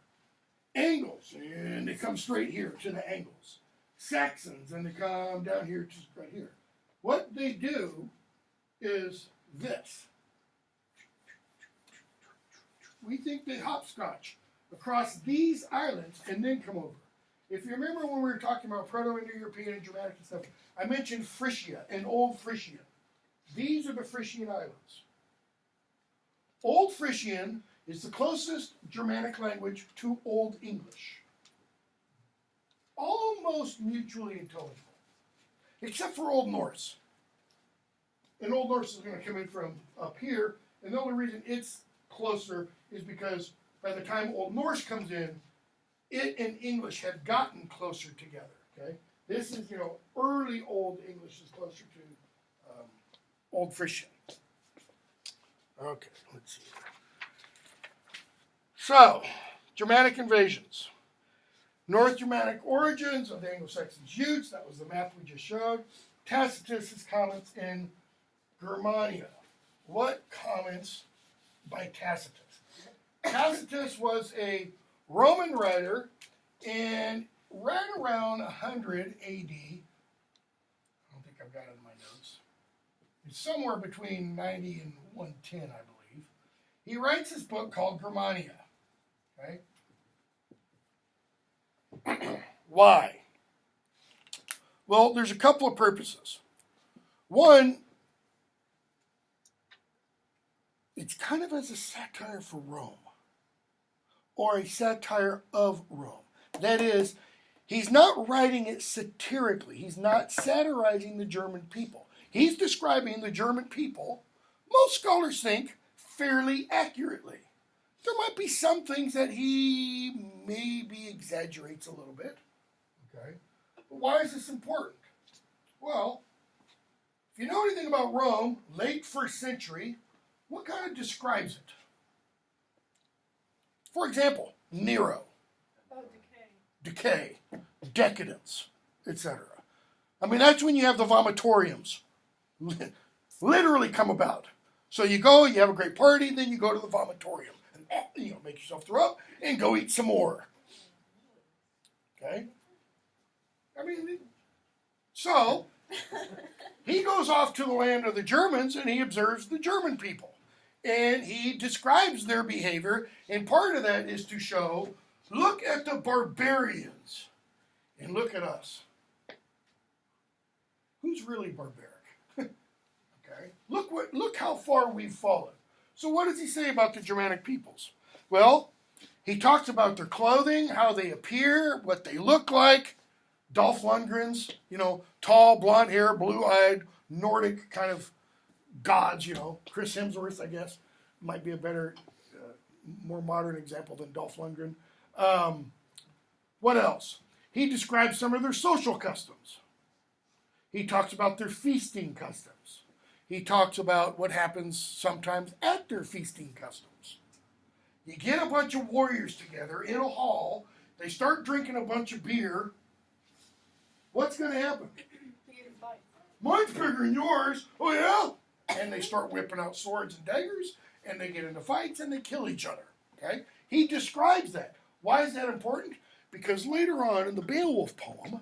Angles, and they come straight here to the Angles. Saxons, and they come down here, just right here. What they do is this. We think they hopscotch across these islands and then come over. If you remember when we were talking about Proto-Indo-European and Germanic and stuff, I mentioned Frisia and Old Frisian. These are the Frisian islands. Old Frisian is the closest Germanic language to Old English. Almost mutually intelligible, except for Old Norse. And Old Norse is going to come in from up here, and the only reason it's closer is because by the time Old Norse comes in, it and English have gotten closer together. Okay, this is early Old English is closer to Old Frisian. Okay, let's see. So, Germanic invasions. North Germanic origins of the Anglo-Saxon Jutes. That was the map we just showed. Tacitus' comments in Germania. What comments by Tacitus? Tacitus was a Roman writer, and right around 100 AD, I don't think I've got it in my notes, it's somewhere between 90 and 110, I believe. He writes his book called Germania. Okay? Why? Well, there's a couple of purposes. One, it's kind of as a satire for Rome, or a satire of Rome. That is, he's not writing it satirically. He's not satirizing the German people. He's describing the German people, most scholars think, fairly accurately. There might be some things that he maybe exaggerates a little bit. Okay? But why is this important? Well, if you know anything about Rome, late 1st century, what kind of describes it? For example, Nero, Oh, decay. decay, decadence, etc. I mean, that's when you have the vomitoriums literally come about. So you go, you have a great party, then you go to the vomitorium and make yourself throw up and go eat some more. Okay? I mean, so he goes off to the land of the Germans and he observes the German people. And he describes their behavior, and part of that is to show, look at the barbarians and look at us. Who's really barbaric? Okay? Look how far we've fallen. So what does he say about the Germanic peoples? Well, he talks about their clothing, how they appear, what they look like. Dolph Lundgren's, tall, blonde hair, blue-eyed, Nordic kind of gods, Chris Hemsworth, I guess, might be a better, more modern example than Dolph Lundgren. What else? He describes some of their social customs. He talks about their feasting customs. He talks about what happens sometimes at their feasting customs. You get a bunch of warriors together in a hall, they start drinking a bunch of beer. What's going to happen? Mine's bigger than yours. Oh, yeah? And they start whipping out swords and daggers, and they get into fights, and they kill each other. Okay? He describes that. Why is that important? Because later on in the Beowulf poem,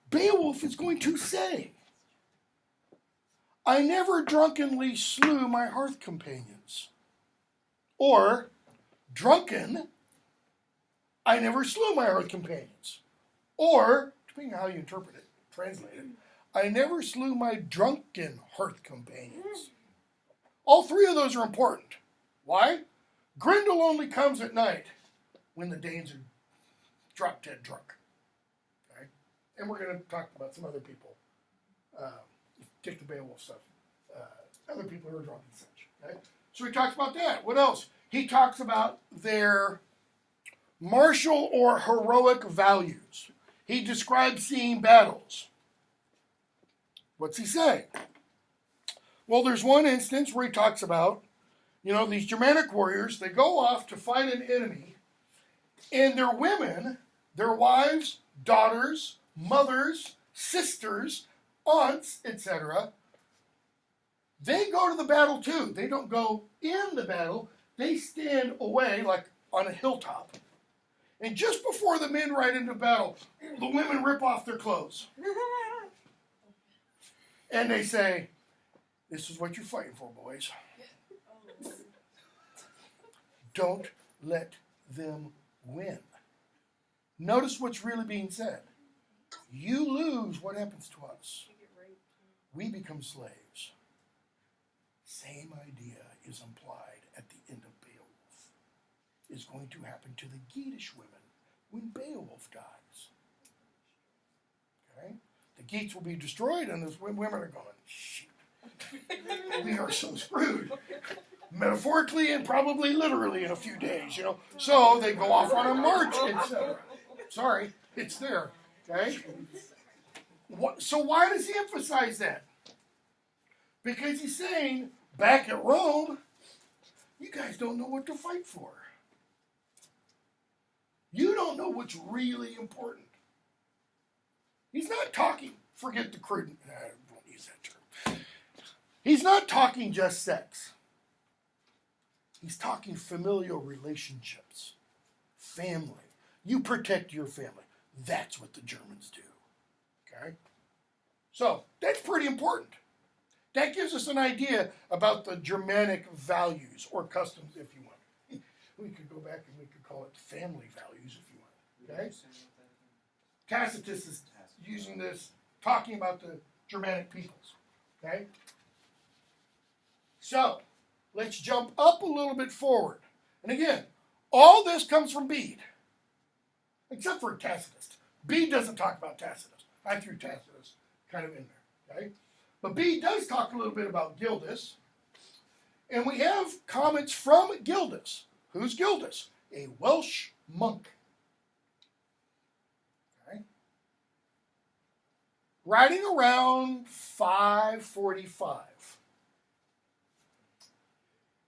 Beowulf is going to say, I never drunkenly slew my hearth companions. Or, drunken, I never slew my hearth companions. Or, depending on how you interpret it, translate it, I never slew my drunken hearth companions. All three of those are important. Why? Grendel only comes at night when the Danes are drop dead drunk. Okay? And we're going to talk about some other people. Take the Beowulf stuff. Other people who are drunk and such. Okay? So he talks about that. What else? He talks about their martial or heroic values. He describes seeing battles. What's he say? Well, there's one instance where he talks about, these Germanic warriors, they go off to fight an enemy, and their women, their wives, daughters, mothers, sisters, aunts, etc., they go to the battle too. They don't go in the battle. They stand away, like on a hilltop. And just before the men ride into battle, the women rip off their clothes. And they say, this is what you're fighting for, boys. Don't let them win. Notice what's really being said. You lose, what happens to us? We become slaves. Same idea is implied at the end of Beowulf. Is going to happen to the Geatish women when Beowulf dies. Okay? The Geats will be destroyed, and those women are going, shoot, we are so screwed. Metaphorically and probably literally in a few days, So they go off on a march, etc. Sorry, it's there. Okay? So why does he emphasize that? Because he's saying, back at Rome, you guys don't know what to fight for. You don't know what's really important. He's not talking, forget the crude, I won't use that term. He's not talking just sex. He's talking familial relationships, family. You protect your family. That's what the Germans do. Okay? So, that's pretty important. That gives us an idea about the Germanic values or customs, if you want. We could go back and we could call it family values, if you want. Okay? Tacitus is using this, talking about the Germanic peoples. Okay? So, let's jump up a little bit forward. And again, all this comes from Bede, except for Tacitus. Bede doesn't talk about Tacitus. I threw Tacitus kind of in there. Okay? But Bede does talk a little bit about Gildas. And we have comments from Gildas. Who's Gildas? A Welsh monk. Okay? Writing around 545.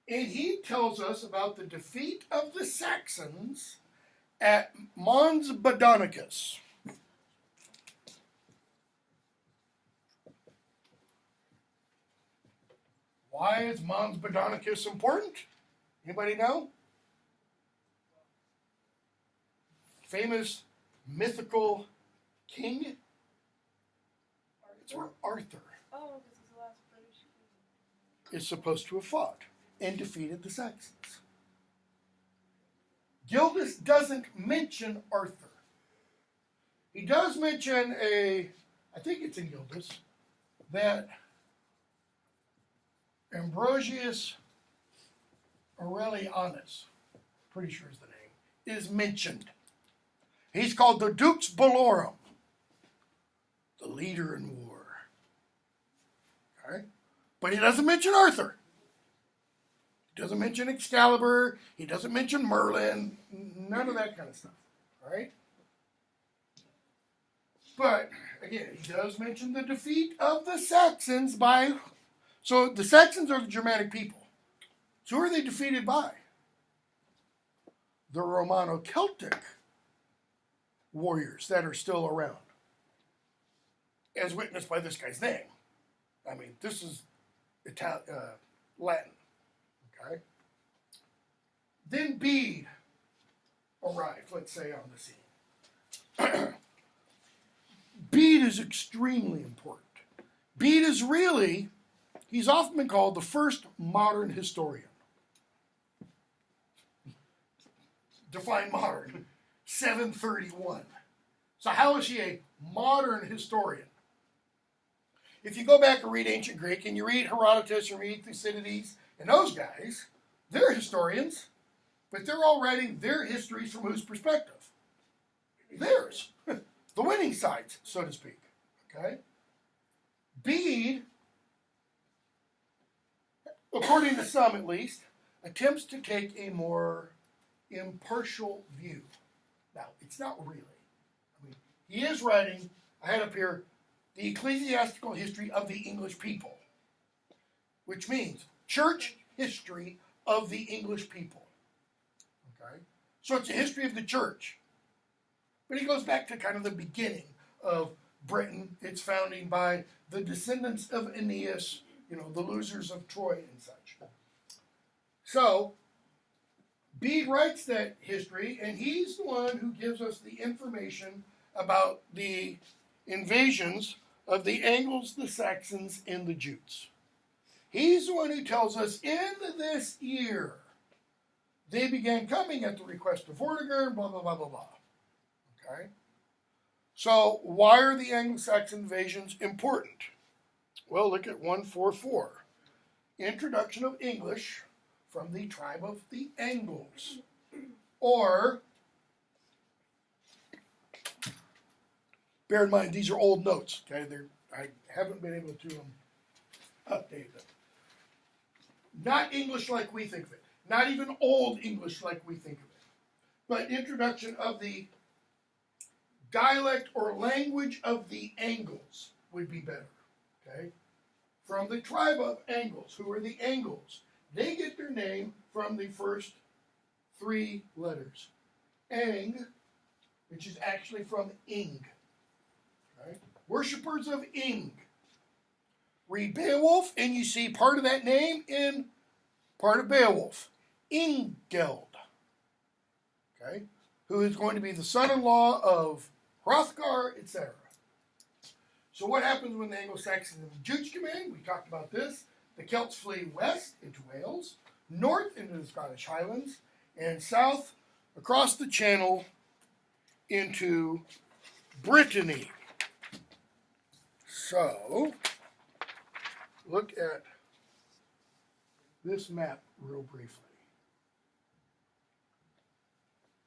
And he tells us about the defeat of the Saxons at Mons Badonicus. Why is Mons Badonicus important? Anybody know? Famous mythical king? It's where Arthur Oh, this is the last British king. is supposed to have fought and defeated the Saxons. Gildas doesn't mention Arthur. He does mention I think it's in Gildas, that Ambrosius Aurelianus, pretty sure is the name, is mentioned. He's called the Dux Bellorum, the leader in war. Okay? But he doesn't mention Arthur. He doesn't mention Excalibur. He doesn't mention Merlin. None of that kind of stuff. All right? But, again, he does mention the defeat of the Saxons by... So the Saxons are the Germanic people. So who are they defeated by? The Romano-Celtic warriors that are still around, as witnessed by this guy's name. I mean, this is Latin. Okay. Then Bede arrived, let's say, on the scene. Bede is extremely important. Bede is really, he's often been called the first modern historian. Define modern. 731. So how is he a modern historian? If you go back and read ancient Greek, and you read Herodotus and read Thucydides, and those guys, they're historians, but they're all writing their histories from whose perspective? Theirs. The winning sides, so to speak. Okay? Bede, according to some at least, attempts to take a more impartial view. Now, it's not really. I mean, he is writing, I had up here, the ecclesiastical history of the English people, which means church history of the English people. Okay? So it's a history of the church. But he goes back to kind of the beginning of Britain, its founding by the descendants of Aeneas, you know, the losers of Troy and such. So, Bede writes that history, and he's the one who gives us the information about the invasions of the Angles, the Saxons, and the Jutes. He's the one who tells us in this year they began coming at the request of Vortigern, blah, blah, blah, blah, blah. Okay? So, why are the Anglo-Saxon invasions important? Well, look at 144. Introduction of English from the tribe of the Angles. Or, bear in mind, these are old notes. Okay, I haven't been able to update them. Not English like we think of it. Not even Old English like we think of it. But introduction of the dialect or language of the Angles would be better. Okay? From the tribe of Angles. Who are the Angles? They get their name from the first three letters. Ang, which is actually from Ing. Right? Worshippers of Ing. Read Beowulf, and you see part of that name in part of Beowulf. ENGL. Okay? Who is going to be the son-in-law of Hrothgar, etc. So what happens when the Anglo-Saxons and the Jutes come in? We talked about this. The Celts flee west into Wales, north into the Scottish Highlands, and south across the Channel into Brittany. So, look at this map real briefly.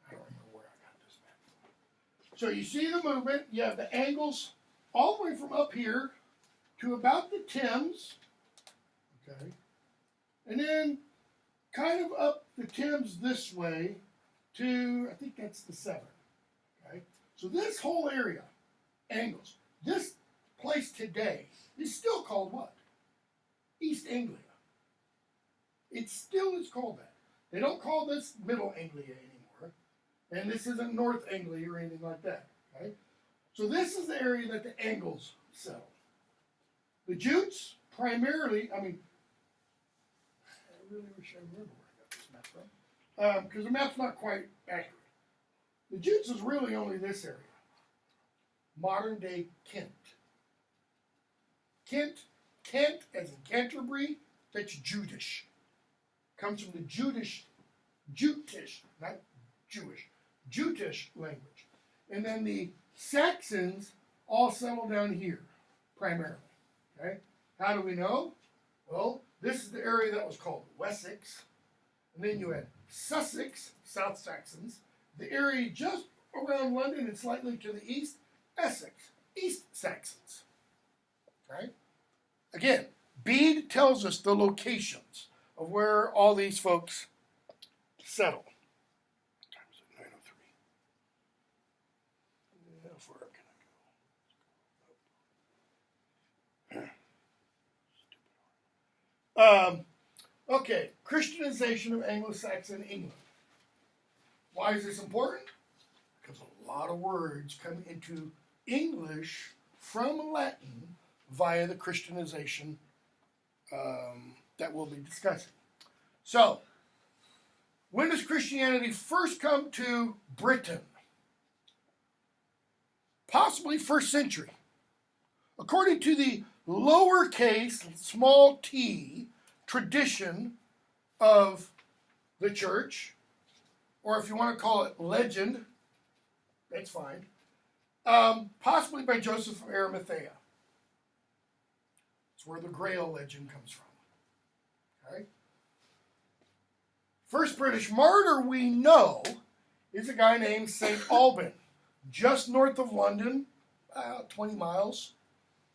I don't remember where I got this map. So you see the movement. You have the Angles all the way from up here to about the Thames. Okay. And then kind of up the Thames this way to, I think that's the Severn. Okay. So this whole area, Angles, this place today is still called what? East Anglia. It still is called that. They don't call this Middle Anglia anymore, and this isn't North Anglia or anything like that. Okay? So this is the area that the Angles settled. The Jutes primarily, I really wish I remember where I got this map from, because the map's not quite accurate. The Jutes is really only this area, modern day Kent. Kent as in Canterbury, that's Judish. Comes from the Jutish, not Jewish, Jutish language. And then the Saxons all settled down here, primarily. Okay? How do we know? Well, this is the area that was called Wessex. And then you had Sussex, South Saxons. The area just around London and slightly to the east, Essex, East Saxons. Okay? Again, Bede tells us the locations of where all these folks settle. What time is it? 9:03. How far can I go? Okay, Christianization of Anglo-Saxon England. Why is this important? Because a lot of words come into English from Latin via the Christianization that we'll be discussing. So, when does Christianity first come to Britain? Possibly 1st century. According to the lowercase, small t, tradition of the church, or if you want to call it legend, that's fine, possibly by Joseph of Arimathea. It's where the Grail legend comes from. Okay? First British martyr we know is a guy named St. Alban, just north of London, 20 miles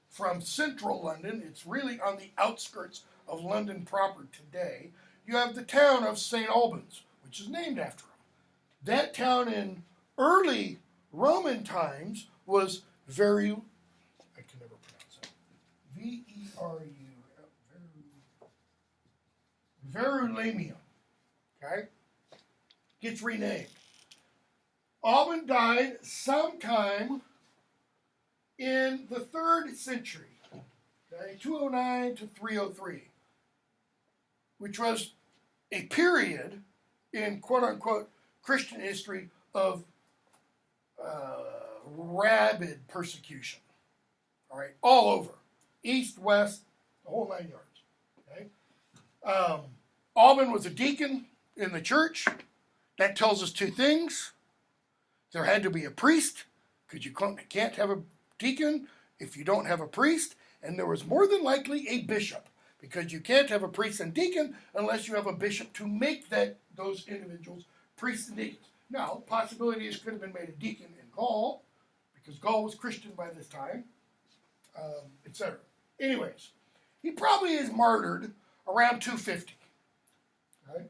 from central London. It's really on the outskirts of London proper today. You have the town of St. Albans, which is named after him. That town in early Roman times was Veru, I can never pronounce it, Veru, Verulamium, okay? Gets renamed. Alban died sometime in the 3rd century, okay, 209 to 303, which was a period in quote-unquote Christian history of rabid persecution, all right, all over, east, west, the whole 9 yards, okay? Alban was a deacon in the church. That tells us 2 things. There had to be a priest, because you can't have a deacon if you don't have a priest, and there was more than likely a bishop, because you can't have a priest and deacon unless you have a bishop to make those individuals priests and deacons. Now, possibility is could have been made a deacon in Gaul, because Gaul was Christian by this time, etc. Anyways, he probably is martyred around 250. Right?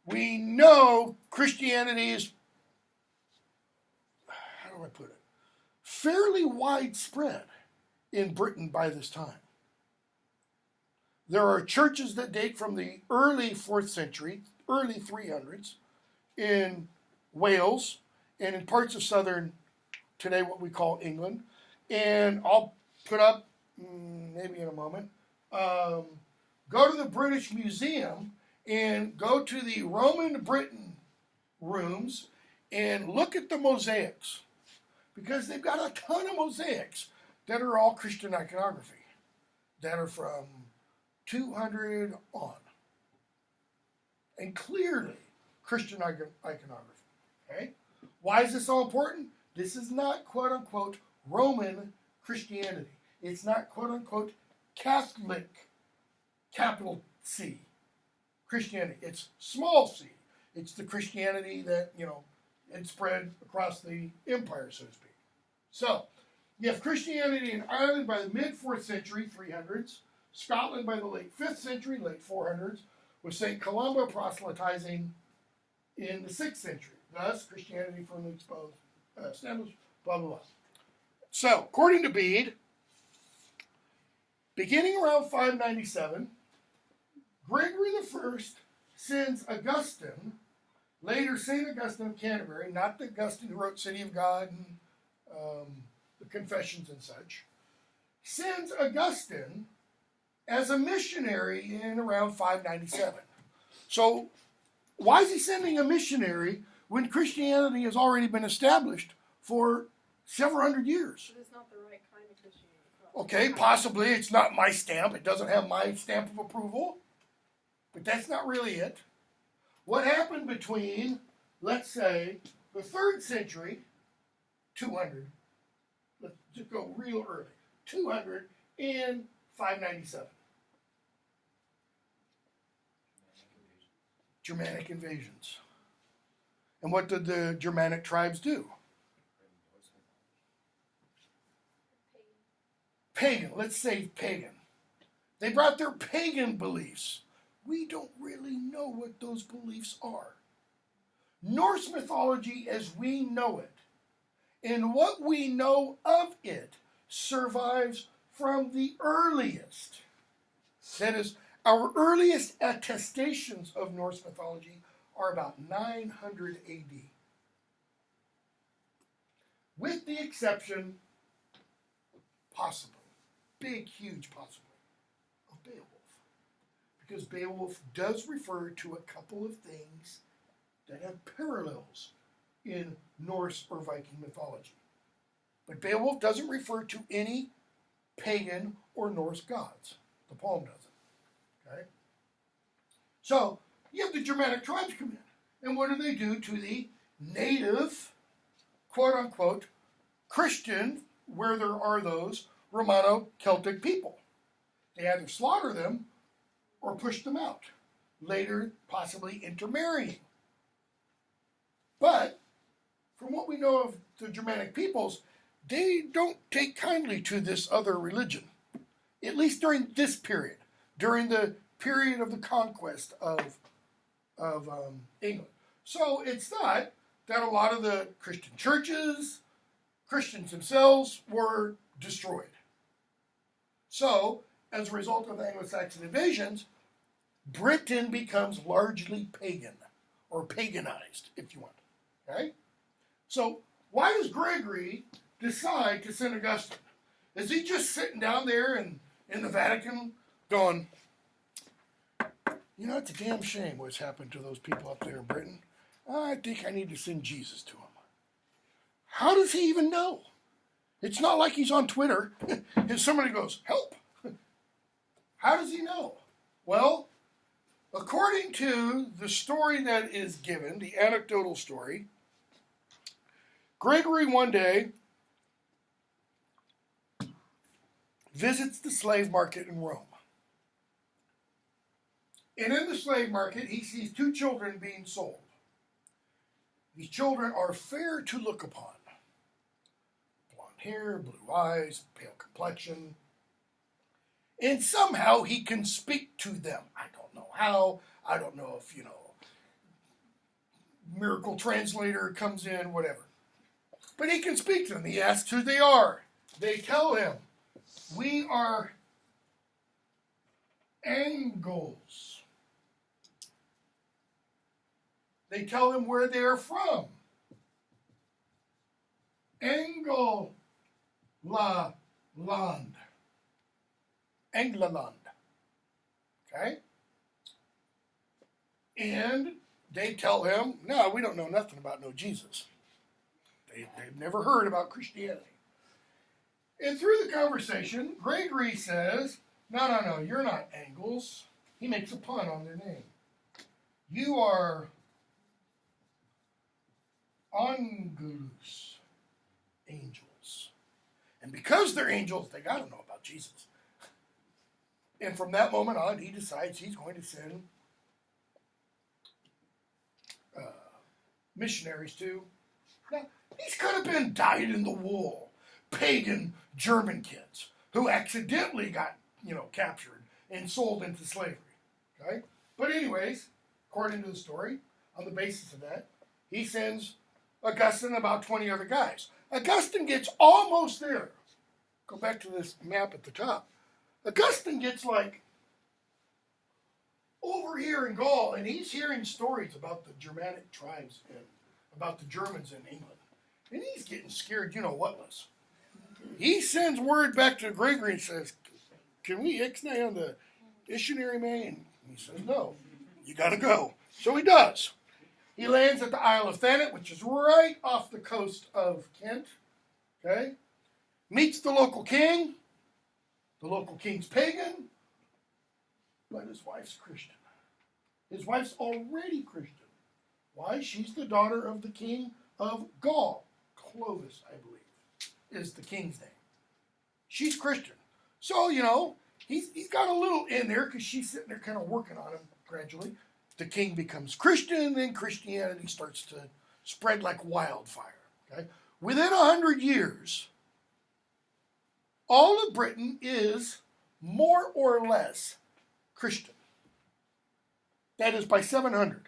We know Christianity is, how do I put it, fairly widespread in Britain by this time. There are churches that date from the early 4th century, early 300s, in Wales and in parts of southern, today what we call England. And I'll put up, maybe in a moment, go to the British Museum and go to the Roman Britain rooms and look at the mosaics, because they've got a ton of mosaics that are all Christian iconography that are from 200 on, and clearly Christian iconography. Okay, why is this so important? This is not quote unquote Roman Christianity. It's not quote unquote Catholic, capital C, Christianity. It's small c. It's the Christianity that, it spread across the empire, so to speak. So, you have Christianity in Ireland by the mid-4th century, 300s, Scotland by the late 5th century, late 400s, with St. Columba proselytizing in the 6th century. Thus, Christianity firmly established, blah, blah, blah. So, according to Bede, beginning around 597, Gregory I sends Augustine, later St. Augustine of Canterbury, not the Augustine who wrote City of God and the Confessions and such, sends Augustine as a missionary in around 597. So why is he sending a missionary when Christianity has already been established for several hundred years? But it's not the right kind of Christianity. Okay, possibly it's not my stamp. It doesn't have my stamp of approval. But that's not really it. What happened between, let's say, the 3rd century, 200, let's just go real early, 200 and 597? Germanic invasions. And what did the Germanic tribes do? Pagan. Let's say pagan. They brought their pagan beliefs. We don't really know what those beliefs are. Norse mythology as we know it, and what we know of it, survives from the earliest. That is, our earliest attestations of Norse mythology are about 900 AD. With the exception, possibly, big, huge possibly, of Beowulf. Because Beowulf does refer to a couple of things that have parallels in Norse or Viking mythology. But Beowulf doesn't refer to any pagan or Norse gods. The poem doesn't. Okay? So, you have the Germanic tribes come in. And what do they do to the native, quote-unquote, Christian, where there are those Romano-Celtic people? They either slaughter them or push them out, later possibly intermarrying. But, from what we know of the Germanic peoples, they don't take kindly to this other religion, at least during this period, during the period of the conquest of England. So it's thought that a lot of the Christian churches, Christians themselves, were destroyed. So, as a result of Anglo-Saxon invasions, Britain becomes largely pagan, or paganized, if you want. Okay? So, why does Gregory decide to send Augustine? Is he just sitting down there in the Vatican going, you know, it's a damn shame what's happened to those people up there in Britain. I think I need to send Jesus to them. How does he even know? It's not like he's on Twitter and somebody goes, help. How does he know? Well, according to the story that is given, the anecdotal story, Gregory one day visits the slave market in Rome. And in the slave market, he sees 2 children being sold. These children are fair to look upon. Blonde hair, blue eyes, pale complexion. And somehow he can speak to them. I don't know how. I don't know if, miracle translator comes in, whatever. But he can speak to them. He asks who they are. They tell him, we are ENGLs. They tell him where they are from. ENGL land. England. Okay? And they tell him, no, we don't know nothing about no Jesus. They've never heard about Christianity. And through the conversation, Gregory says, no, you're not Angles. He makes a pun on their name. You are Angelus, angels. And because they're angels, they got to know about Jesus. And from that moment on, he decides he's going to send missionaries to. Now, these could have been dyed-in-the-wool, pagan German kids who accidentally got, captured and sold into slavery. Okay? But anyways, according to the story, on the basis of that, he sends Augustine and about 20 other guys. Augustine gets almost there. Go back to this map at the top. Augustine gets like over here in Gaul, and he's hearing stories about the Germanic tribes and about the Germans in England. And he's getting scared, you know whatless. He sends word back to Gregory and says, can we ixnay on the missionary man? And he says, no, you got to go. So he does. He lands at the Isle of Thanet, which is right off the coast of Kent. Okay? Meets the local king. The local king's pagan, but his wife's Christian. His wife's already Christian. Why? She's the daughter of the king of Gaul. Clovis, I believe, is the king's name. She's Christian. So, you know, he's got a little in there because she's sitting there kind of working on him gradually. The king becomes Christian, then Christianity starts to spread like wildfire. Okay? Within 100 years, all of Britain is more or less Christian. That is by 700.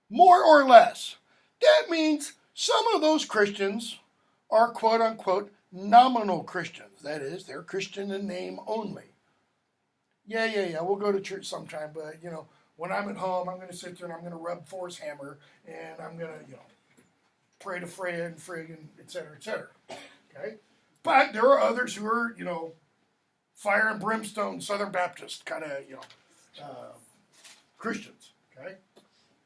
More or less. That means some of those Christians are quote unquote nominal Christians. That is, they're Christian in name only. Yeah, we'll go to church sometime, but you know, when I'm at home, I'm going to sit there and I'm going to rub Thor's hammer and I'm going to, you know, pray to Freya and Frigg and et cetera, et cetera. Okay? But there are others who are, you know, fire and brimstone, Southern Baptist kind of, you know, Christians. Okay?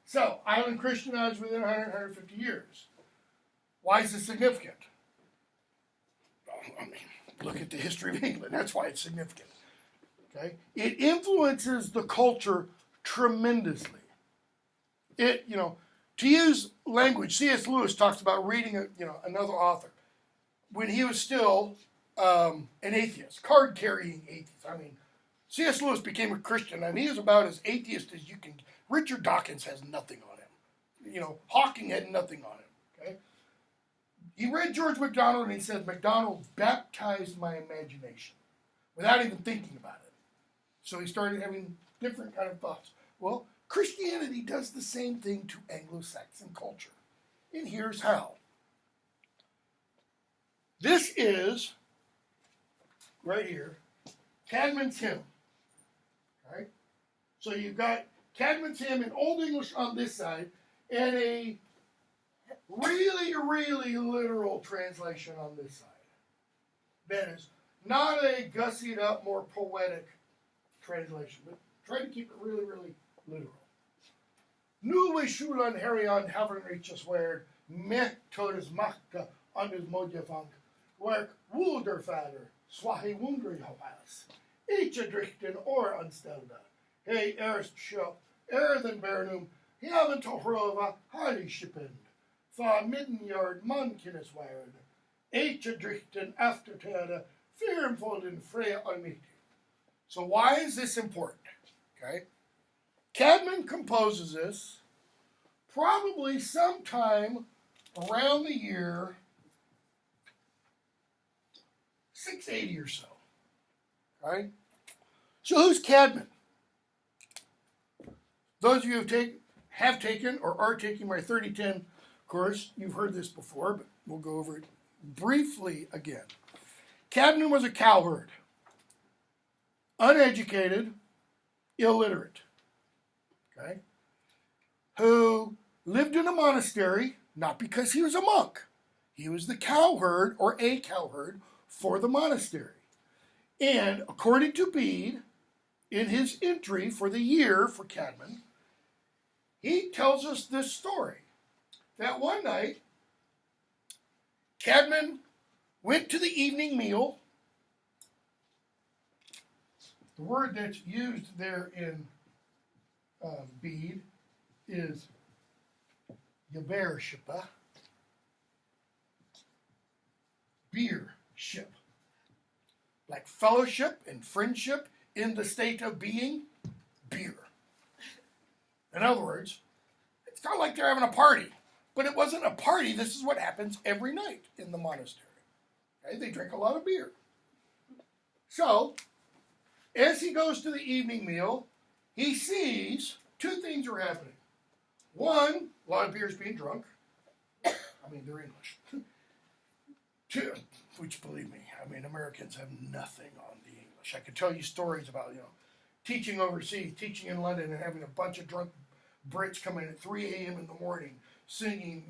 So, island Christianized within 150 years. Why is this significant? I mean, look at the history of England. That's why it's significant. Okay? It influences the culture tremendously. It, you know, to use language, C.S. Lewis talks about reading, another author when he was still an atheist, card-carrying atheist. I mean, C.S. Lewis became a Christian, and he is about as atheist as you can. Richard Dawkins has nothing on him. You know, Hawking had nothing on him. Okay? He read George MacDonald, and he said, MacDonald baptized my imagination without even thinking about it. So he started having different kind of thoughts. Well, Christianity does the same thing to Anglo-Saxon culture. And here's how. This is, right here, Caedmon's hymn. Right? So you've got Caedmon's hymn in Old English on this side, and a really, really literal translation on this side. That is not a gussied up, more poetic translation, but try to keep it really, really literal. Nu we schulen herion havern riches word, mech todes machta anders modjevank, werk woelder vader, swahi wundri havas, each drichten or unstelda, hey erst schop, den bernum, haven to hrova, heilig schipend, fa middenjord mankinnes werd, each drichten afterterde, firmfolden freya almighty. So why is this important? Okay. Caedmon composes this probably sometime around the year 680 or so. Right? So who's Caedmon? Those of you who have taken or are taking my 3010 course, you've heard this before, but we'll go over it briefly again. Caedmon was a cowherd, uneducated, illiterate, okay, who lived in a monastery, not because he was a monk. He was the cowherd or a cowherd for the monastery. And according to Bede, in his entry for the year for Caedmon, he tells us this story, that one night, Caedmon went to the evening meal. The word that's used there in Bede is Yabershipa, beer ship, like fellowship and friendship in the state of being, beer. In other words, it's not like they're having a party, but it wasn't a party. This is what happens every night in the monastery. Okay? They drink a lot of beer. So, as he goes to the evening meal, he sees two things are happening. One, a lot of beer is being drunk. I mean, they're English. Two, which believe me, I mean, Americans have nothing on the English. I could tell you stories about, teaching overseas, teaching in London, and having a bunch of drunk Brits come in at 3 a.m. in the morning singing,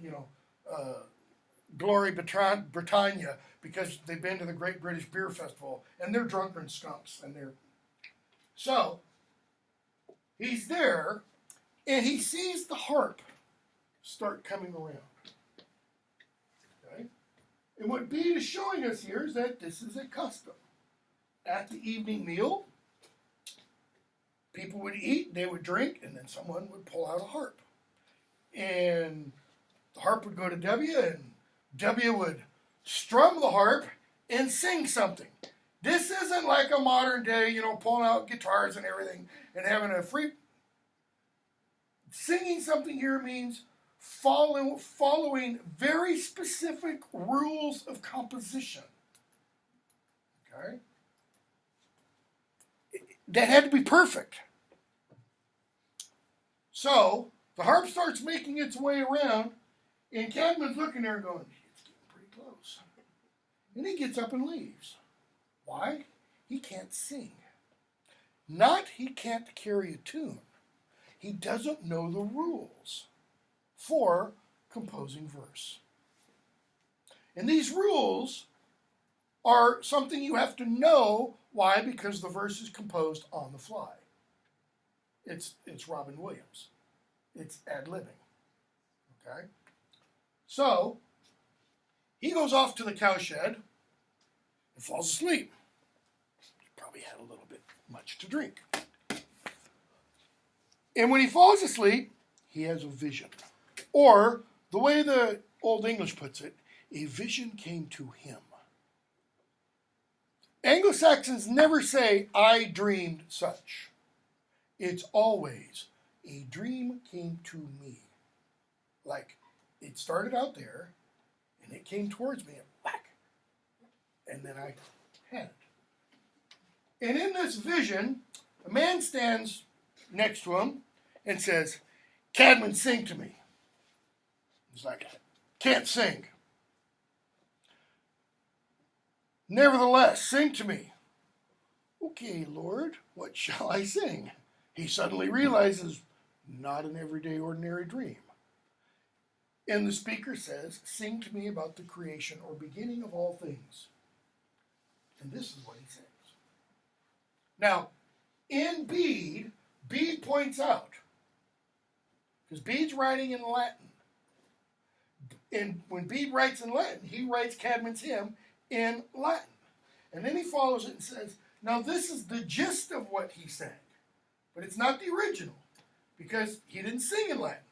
Glory Britannia because they've been to the Great British Beer Festival, and they're drunken skunks. So he's there, and he sees the harp start coming around. Okay? And what Bede is showing us here is that this is a custom. At the evening meal, people would eat, they would drink, and then someone would pull out a harp. And the harp would go to W, and W would strum the harp and sing something. This isn't like a modern day, pulling out guitars and everything and having a free... Singing something here means following very specific rules of composition. Okay? That had to be perfect. So, the harp starts making its way around, and Caedmon's looking there and going, it's getting pretty close. And he gets up and leaves. Why? He can't sing. Not he can't carry a tune. He doesn't know the rules for composing verse. And these rules are something you have to know. Why? Because the verse is composed on the fly. It's Robin Williams. It's ad-libbing. Okay? So, he goes off to the cowshed and falls asleep. He probably had a little bit much to drink. And when he falls asleep, he has a vision. Or, the way the Old English puts it, a vision came to him. Anglo-Saxons never say, I dreamed such. It's always, a dream came to me. Like, it started out there, and it came towards me, and whack. And then I had it. And in this vision, a man stands next to him and says, Caedmon, sing to me. He's like, can't sing. Nevertheless, sing to me. Okay, Lord, what shall I sing? He suddenly realizes, not an everyday, ordinary dream. And the speaker says, sing to me about the creation or beginning of all things. And this is what he sings. Now, in Bede points out, because Bede's writing in Latin, and when Bede writes in Latin, he writes Caedmon's hymn in Latin. And then he follows it and says, now this is the gist of what he sang, but it's not the original, because he didn't sing in Latin.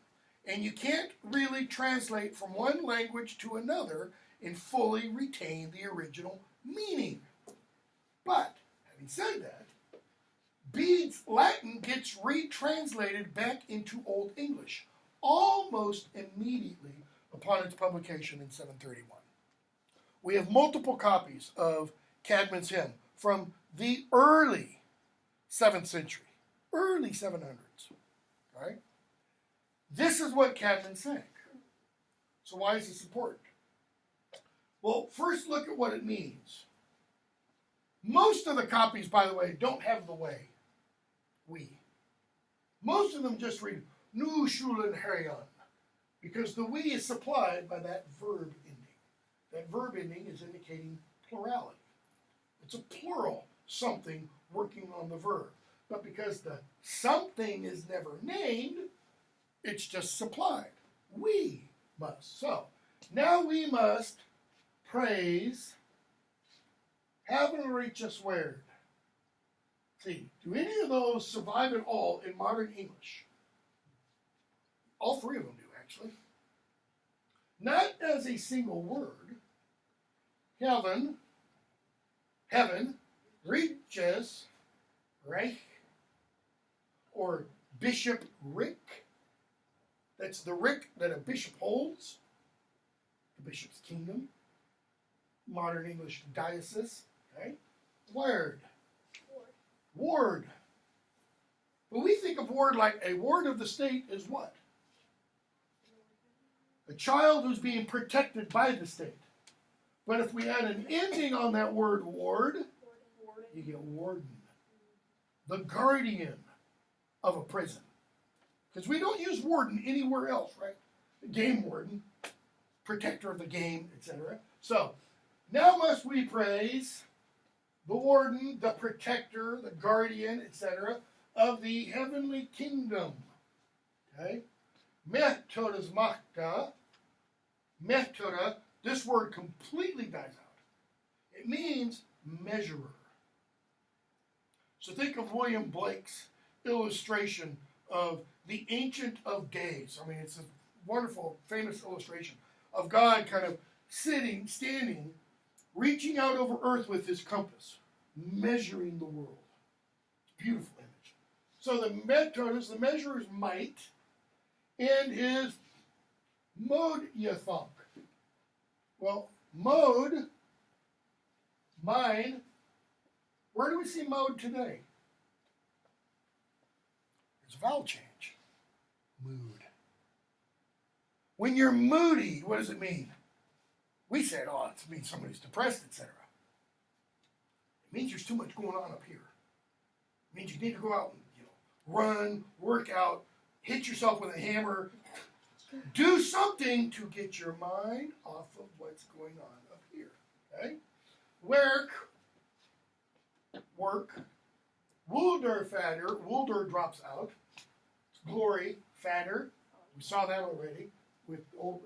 And you can't really translate from one language to another and fully retain the original meaning. But, having said that, Bede's Latin gets retranslated back into Old English almost immediately upon its publication in 731. We have multiple copies of Caedmon's hymn from the early 7th century, early 700s. Right? This is what Caedmon sang. So why is this important? Well, first look at what it means. Most of the copies, by the way, don't have the way. We. Most of them just read Nu Shulen Herion, because the we is supplied by that verb ending. That verb ending is indicating plurality. It's a plural something working on the verb. But because the something is never named, it's just supplied. We must. So, now we must praise Heaven reach us word. See, do any of those survive at all in modern English? All three of them do, actually. Not as a single word. Heaven, reaches, Reich, or Bishop Rick. That's the Rick that a bishop holds. The bishop's kingdom. Modern English diocese. Okay? Word. Ward. But we think of ward like a ward of the state is what? A child who's being protected by the state. But if we add an ending on that word ward, you get warden. the guardian of a prison. Because we don't use warden anywhere else, right? Game warden, protector of the game, etc. So, now must we praise the warden, the protector, the guardian, etc. of the heavenly kingdom. Okay? Methodas makta. Methoda, this word completely dies out. It means measurer. So think of William Blake's illustration of the Ancient of Days. I mean, it's a wonderful, famous illustration of God kind of sitting, standing, reaching out over earth with his compass, measuring the world. Beautiful image. So the Methodas, the measurer's might, and his mode yathonk. Well, mode, mine, where do we see mode today? There's a vowel change. Mood. When you're moody, what does it mean? We said, oh, it means somebody's depressed, etc. It means there's too much going on up here. It means you need to go out and run, work out, hit yourself with a hammer, do something to get your mind off of what's going on up here. Okay? Work. Wulder fatter. Wulder drops out. Glory fatter. We saw that already with old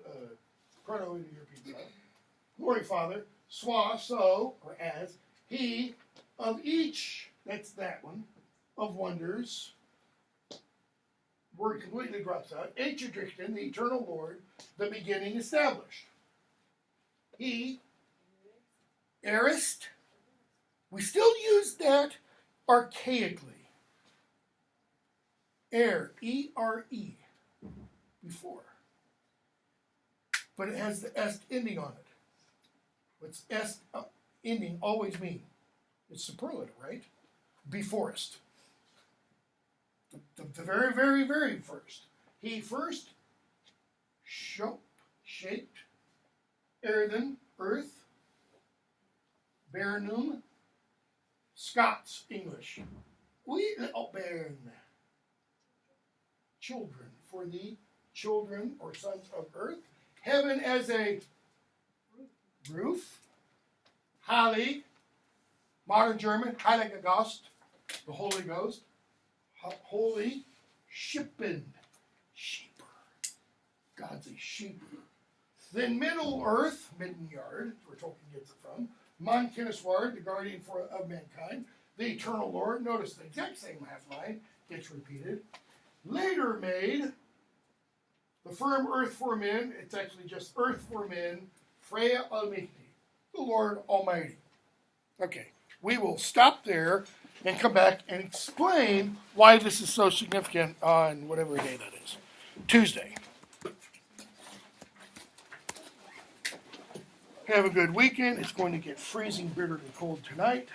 Proto-Indo-European stuff. Glory father. Swa, so, or as, he of each, that's that one, of wonders. Word completely drops out. Etrichten, the eternal Lord, the beginning established. He, Arist, we still use that archaically. E-R-E, before. But it has the est ending on it. What's est ending always mean? It's superlative, right? Beforest. The very, very, very first. He first shaped, earthen, earth, Baranum, Scots, English. We, Bairn, children, for the children or sons of earth. Heaven as a roof. Heilig, modern German, Heilige Ghost, the Holy Ghost. Holy Shippen, sheeper. God's a sheeper. Then Middle Earth, midden yard, where Tolkien gets it from. Mon Kinisward, the guardian of mankind. The eternal Lord, notice the exact same half line gets repeated. Later made, the firm earth for men, it's actually just earth for men, Freya Almighty, the Lord Almighty. Okay, we will stop there and come back and explain why this is so significant on whatever day that is. Tuesday. Have a good weekend. It's going to get freezing, bitterly cold tonight.